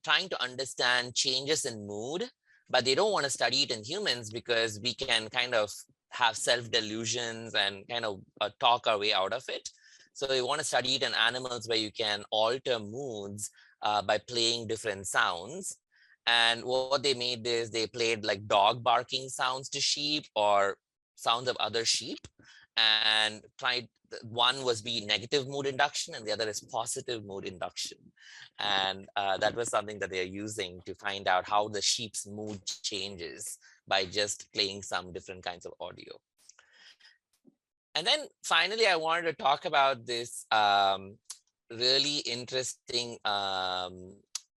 trying to understand changes in mood, but they don't want to study it in humans because we can kind of have self-delusions and kind of talk our way out of it. So they want to study it in animals where you can alter moods by playing different sounds. And what they made is they played like dog barking sounds to sheep or sounds of other sheep, and tried, one was be negative mood induction and the other is positive mood induction. And that was something that they're using to find out how the sheep's mood changes by just playing some different kinds of audio. And then finally, I wanted to talk about this really interesting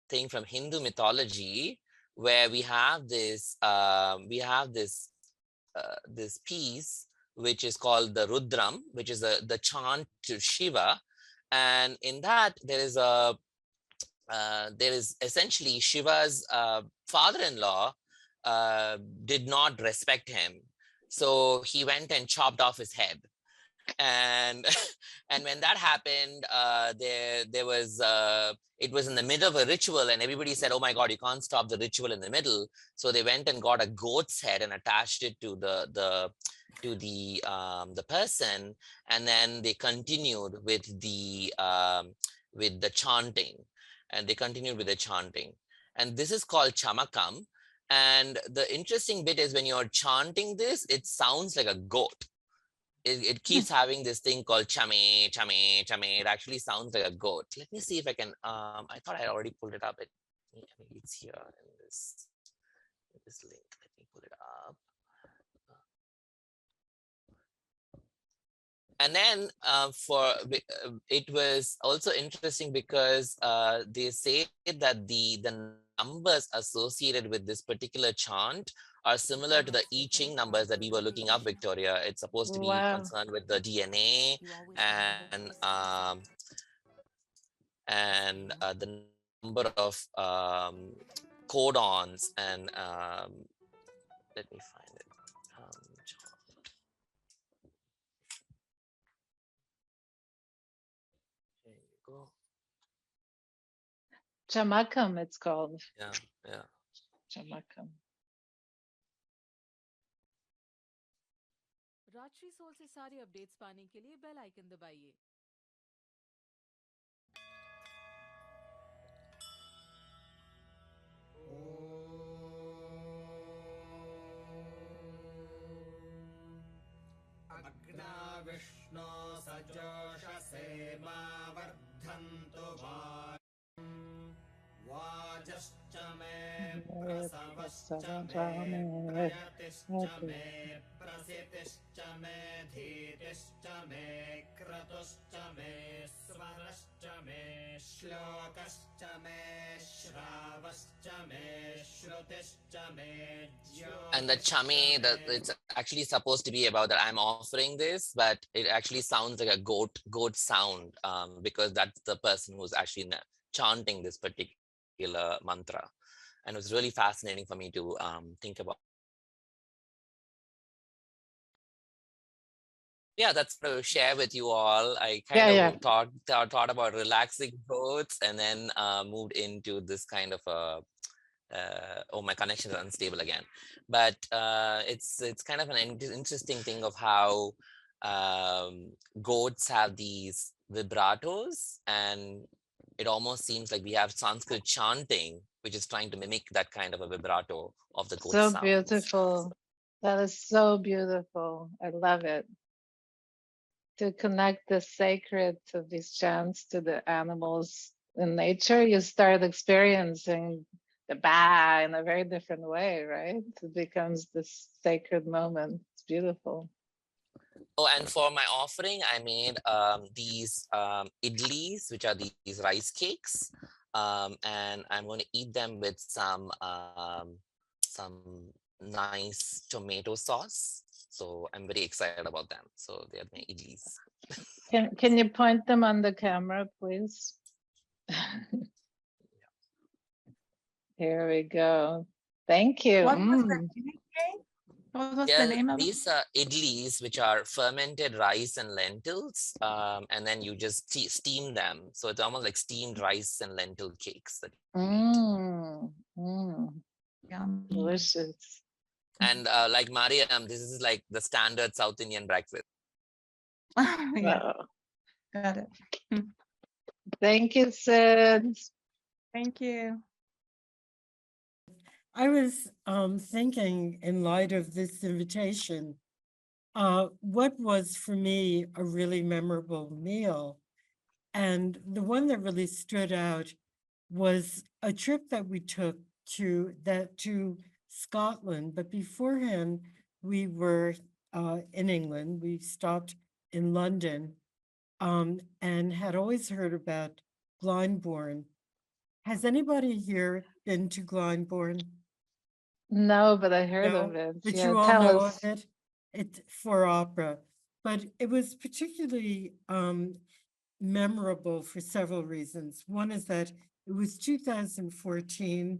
thing from Hindu mythology, where we have this this piece which is called the Rudram, which is the chant to Shiva. And in that there is essentially Shiva's father-in-law did not respect him. So he went and chopped off his head. And and when that happened, there was it was in the middle of a ritual, and everybody said, oh my God, you can't stop the ritual in the middle. So they went and got a goat's head and attached it to the person, and then they continued with the chanting, and and this is called chamakam. And the interesting bit is when you're chanting this, it sounds like a goat. It keeps having this thing called chame, chame, chame. It actually sounds like a goat. Let me see if I can, I thought I already pulled it up. Maybe it's here in this link. Let me pull it up. And then it was also interesting because they say that the numbers associated with this particular chant are similar to the I Ching numbers that we were looking up, Victoria. It's supposed to be concerned with the DNA and the number of codons and let me find it. There you go. Chamakam, it's called. Yeah. Chamakam. Rajshri soul से सारे updates पाने के लिए bell icon दबाइए। अग्ना विष्णो सजोषसे मा वर्धन्तु वाजश्च मे प्रसवश्च मे प्रयतिश्च मे प्रसितिश्च मे धीतिश्च मे क्रतुश्च मे स्वरश्च मे श्लोकश्च मे श्रावश्च मे श्रुतिश्च मे And the chame, it's actually supposed to be about that I'm offering this, but it actually sounds like a goat sound because that's the person who's actually chanting this particular mantra. And it was really fascinating for me to think about. Yeah, that's to share with you all. I kind Yeah, of thought about relaxing goats, and then moved into this kind of a oh, my connection is unstable again. But it's kind of an interesting thing of how goats have these vibratos, and it almost seems like we have Sanskrit chanting, which is trying to mimic that kind of a vibrato of the goat so sounds. beautiful. That is so beautiful. I love it. To connect the sacred of these chants to the animals in nature, you start experiencing the ba in a very different way, right? It becomes this sacred moment. It's beautiful. Oh, and for my offering, I made these idlis, which are these rice cakes, and I'm going to eat them with some nice tomato sauce. So I'm very excited about them. So they are my idlis. Can you point them on the camera, please? Here we go. Thank you. What was the name again? What was the name of it? These are idlis, which are fermented rice and lentils, and then you just steam them. So it's almost like steamed rice and lentil cakes. Delicious. And like Mariam, this is like the standard South Indian breakfast. Yeah. Got it. Thank you, Sid. Thank you. I was thinking in light of this invitation, what was for me a really memorable meal. And the one that really stood out was a trip that we took to Scotland. But beforehand, we were in England. We stopped in London and had always heard about Glyndebourne. Has anybody here been to Glyndebourne? No, but I heard No, of it. but Yeah, you all tell know us. of it. It's for opera, but it was particularly memorable for several reasons. One is that it was 2014.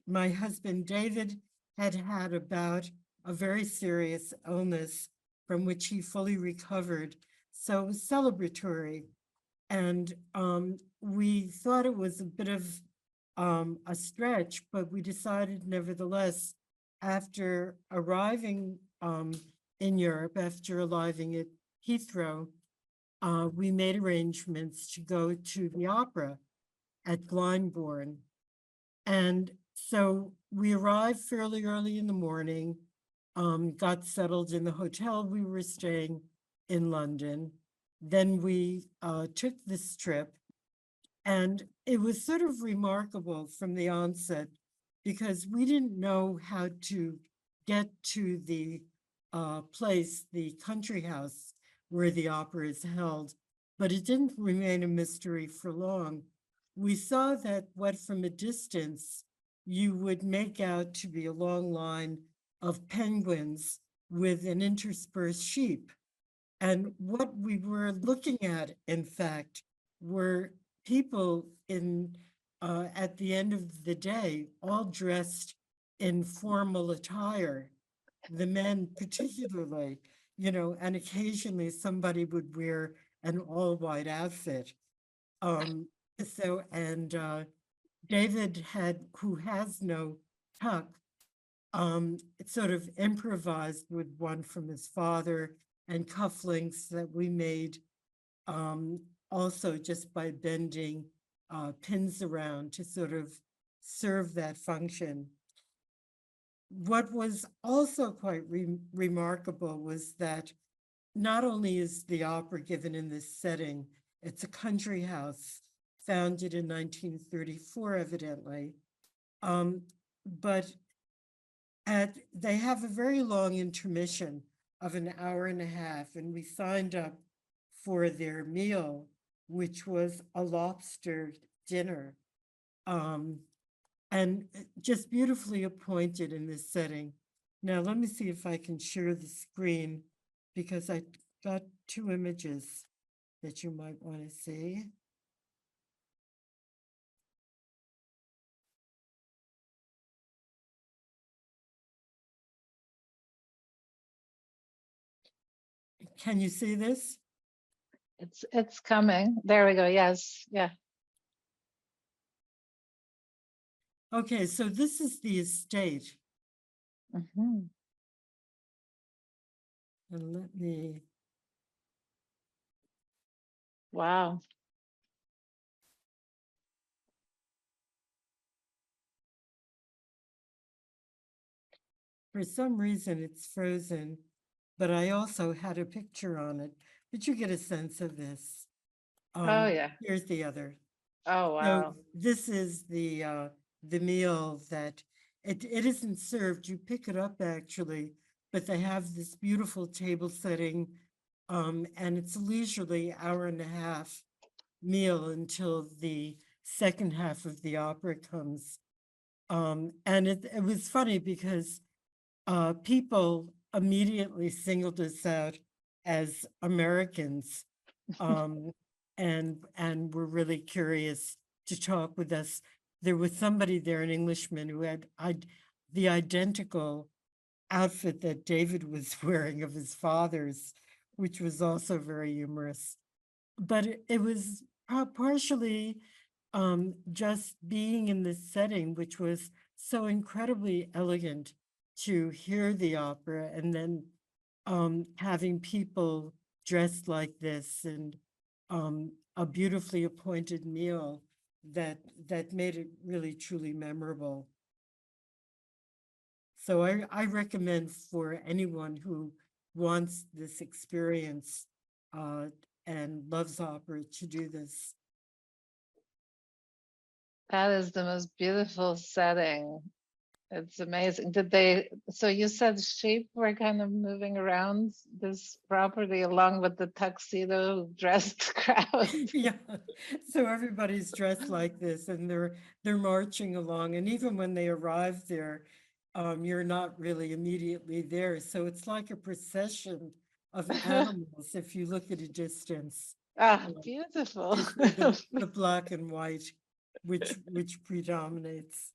My husband David had had about a very serious illness from which he fully recovered, so it was celebratory. And we thought it was a bit of a stretch, but we decided nevertheless, after arriving in Europe, after arriving at Heathrow, we made arrangements to go to the opera at Glyndebourne. And so we arrived fairly early in the morning, got settled in the hotel we were staying in London. Then we took this trip, and it was sort of remarkable from the onset because we didn't know how to get to the place, the country house where the opera is held, but it didn't remain a mystery for long. We saw that what from a distance you would make out to be a long line of penguins with an interspersed sheep. And what we were looking at, in fact, were people in at the end of the day, all dressed in formal attire, the men particularly, and occasionally somebody would wear an all white outfit. David who has no tuck, sort of improvised with one from his father and cufflinks that we made also just by bending pins around to sort of serve that function. What was also quite remarkable was that not only is the opera given in this setting, it's a country house founded in 1934, evidently, but they have a very long intermission of an hour and a half, and we signed up for their meal, which was a lobster dinner, and just beautifully appointed in this setting. Now, let me see if I can share the screen because I got two images that you might want to see. can you see this? It's coming. There we go. Yes. Yeah. Okay, so this is the estate. Mm-hmm. And let me, Wow. for some reason it's frozen, but I also had a picture on it, but you get a sense of this. Oh yeah. Here's the other. Oh So wow. this is the meal that it isn't served. You pick it up actually, but they have this beautiful table setting, and it's a leisurely hour and a half meal until the second half of the opera comes. And it was funny because people immediately singled us out as Americans, and were really curious to talk with us. There was somebody there, an Englishman, who had the identical outfit that David was wearing of his father's, which was also very humorous. But it was partially just being in this setting, which was so incredibly elegant to hear the opera, and then having people dressed like this, and a beautifully appointed meal that made it really truly memorable. So I recommend for anyone who wants this experience and loves opera to do this. That is the most beautiful setting. It's amazing. So you said sheep were kind of moving around this property along with the tuxedo dressed crowd? Yeah, so everybody's dressed like this, and they're marching along, and even when they arrive there, you're not really immediately there, so it's like a procession of animals if you look at a distance. Ah, beautiful. Just the black and white, which predominates.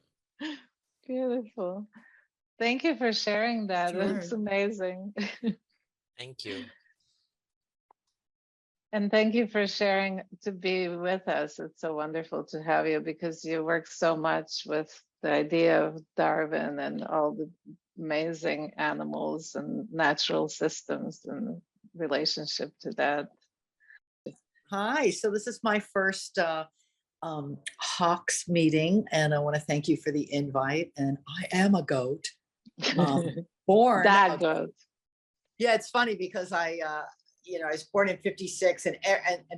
Beautiful. Thank you for sharing that. Sure. It's amazing. Thank you. And thank you for sharing to be with us. It's so wonderful to have you because you work so much with the idea of Darwin and all the amazing animals and natural systems and relationship to that. Hi, so this is my first Hawks meeting, and I want to thank you for the invite. And I am a goat, born That goat. Yeah, it's funny because I was born in '56, and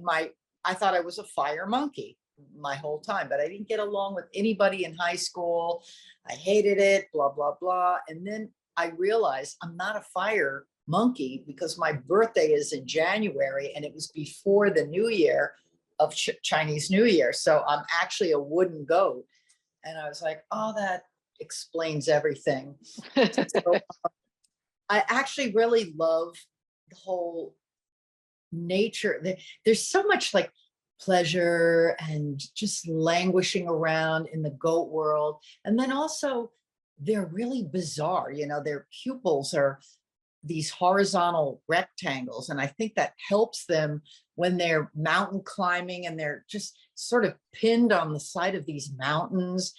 I thought I was a fire monkey my whole time, but I didn't get along with anybody in high school. I hated it, blah blah blah, and then I realized I'm not a fire monkey because my birthday is in January, and it was before the New Year of Chinese New Year, so I'm actually a wooden goat, and I was like, oh, that explains everything. So, I actually really love the whole nature. There's so much like pleasure and just languishing around in the goat world. And then also they're really bizarre. Their pupils are these horizontal rectangles. And I think that helps them when they're mountain climbing and they're just sort of pinned on the side of these mountains.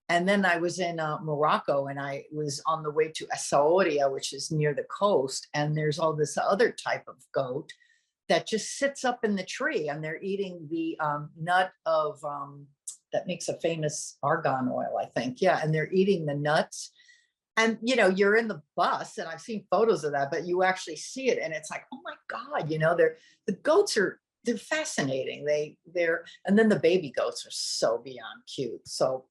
And then I was in Morocco, and I was on the way to Essaouira, which is near the coast. And there's all this other type of goat that just sits up in the tree, and they're eating the nut of that makes a famous argan oil, I think. Yeah, and they're eating the nuts. And you're in the bus, and I've seen photos of that, but you actually see it, and it's like, oh my God, the goats they're fascinating. And then the baby goats are so beyond cute. So.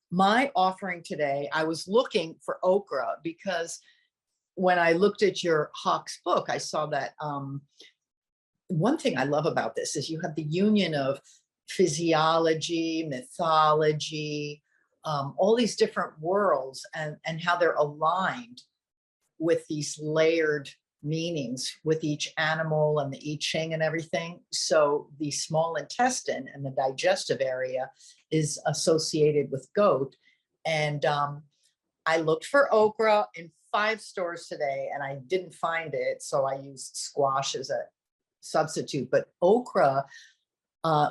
My offering today, I was looking for okra because when I looked at your Hawks book, I saw that one thing I love about this is you have the union of physiology, mythology, all these different worlds, and how they're aligned with these layered meanings with each animal and the I Ching and everything. So the small intestine and the digestive area is associated with goat. And I looked for okra in 5 stores today and I didn't find it. So I used squash as a substitute, but okra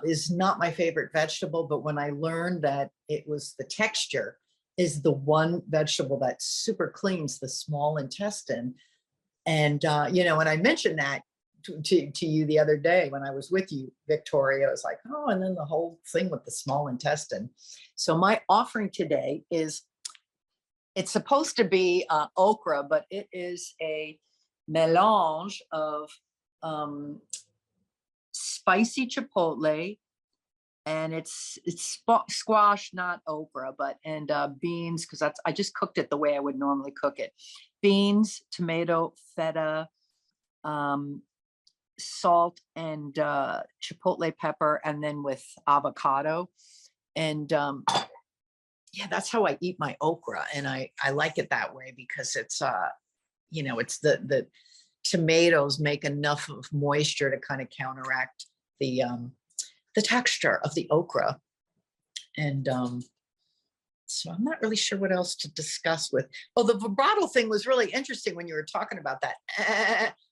is not my favorite vegetable. But when I learned that it was the texture is the one vegetable that super cleans the small intestine. And, you know, when I mentioned that to you the other day when I was with you, Victoria, I was like, oh, and then the whole thing with the small intestine. So my offering today is, it's supposed to be okra, but it is a melange of spicy chipotle, and it's squash, not okra, but and beans, because I just cooked it the way I would normally cook it. Beans, tomato, feta, salt, and chipotle pepper, and then with avocado. And yeah, that's how I eat my okra, and I like it that way because it's you know, it's the tomatoes make enough of moisture to kind of counteract the texture of the okra. And so I'm not really sure what else to discuss with. Oh, the vibrato thing was really interesting when you were talking about that,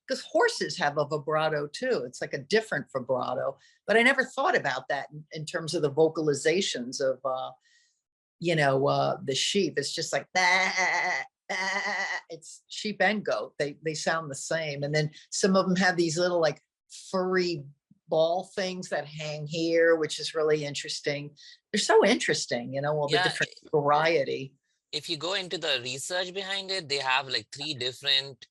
because horses have a vibrato too. It's like a different vibrato, but I never thought about that in terms of the vocalizations of, you know, the sheep. It's just like that. It's sheep and goat. They sound the same. And then some of them have these little like furry ball things that hang here, which is really interesting. They're so interesting, you know, all the different variety. If you go into the research behind it, they have like 3 different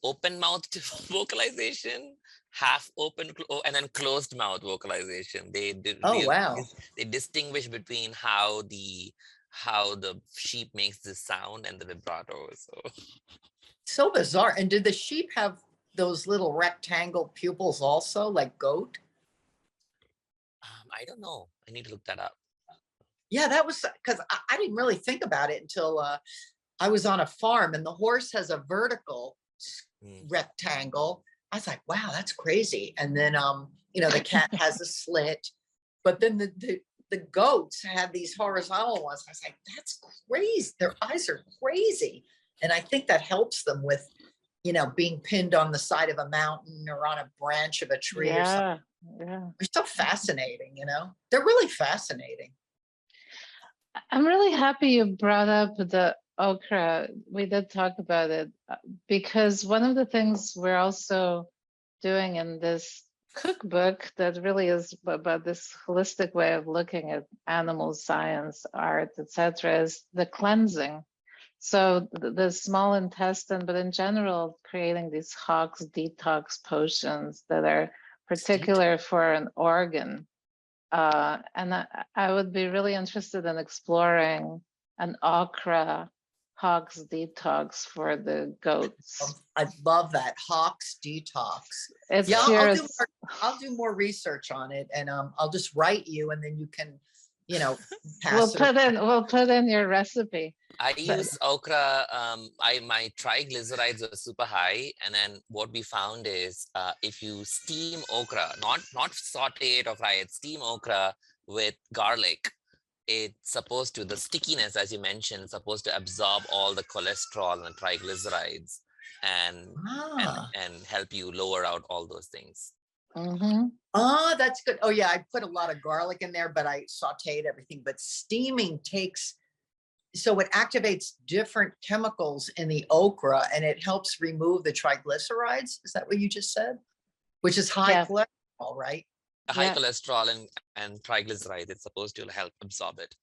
open mouth vocalization, half open, and then closed mouth vocalization. They distinguish between how the sheep makes this sound and the vibrato. So bizarre. And did the sheep have those little rectangle pupils also, like goat? I don't know. I need to look that up. Yeah, that was because I didn't really think about it until I was on a farm, and the horse has a vertical rectangle. I was like, wow, that's crazy. And then you know, the cat has a slit, but then the goats had these horizontal ones. I was like, that's crazy. Their eyes are crazy. And I think that helps them with, you know, being pinned on the side of a mountain or on a branch of a tree or something. Yeah. They're so fascinating, you know, they're really fascinating. I'm really happy you brought up the okra. We did talk about it because one of the things we're also doing in this cookbook that really is about this holistic way of looking at animal science, art, etc., is the cleansing. So the small intestine, but in general, creating these Hawk's detox potions that are particular for an organ. And I would be really interested in exploring an okra Hawk's detox for the goats. I love that, Hawk's detox. It's I'll do more research on it, and I'll just write you, and then you can, you know, we'll put in your recipe. I use okra. My triglycerides are super high, and then what we found is if you steam okra, not saute it or fry it, steam okra with garlic, it's supposed to, the stickiness, as you mentioned, is supposed to absorb all the cholesterol and triglycerides and help you lower out all those things. Oh, that's good. Oh yeah, I put a lot of garlic in there, but I sauteed everything. But steaming so it activates different chemicals in the okra, and it helps remove the triglycerides. Is that what you just said? Which is high cholesterol, right? High cholesterol and triglycerides, it's supposed to help absorb it.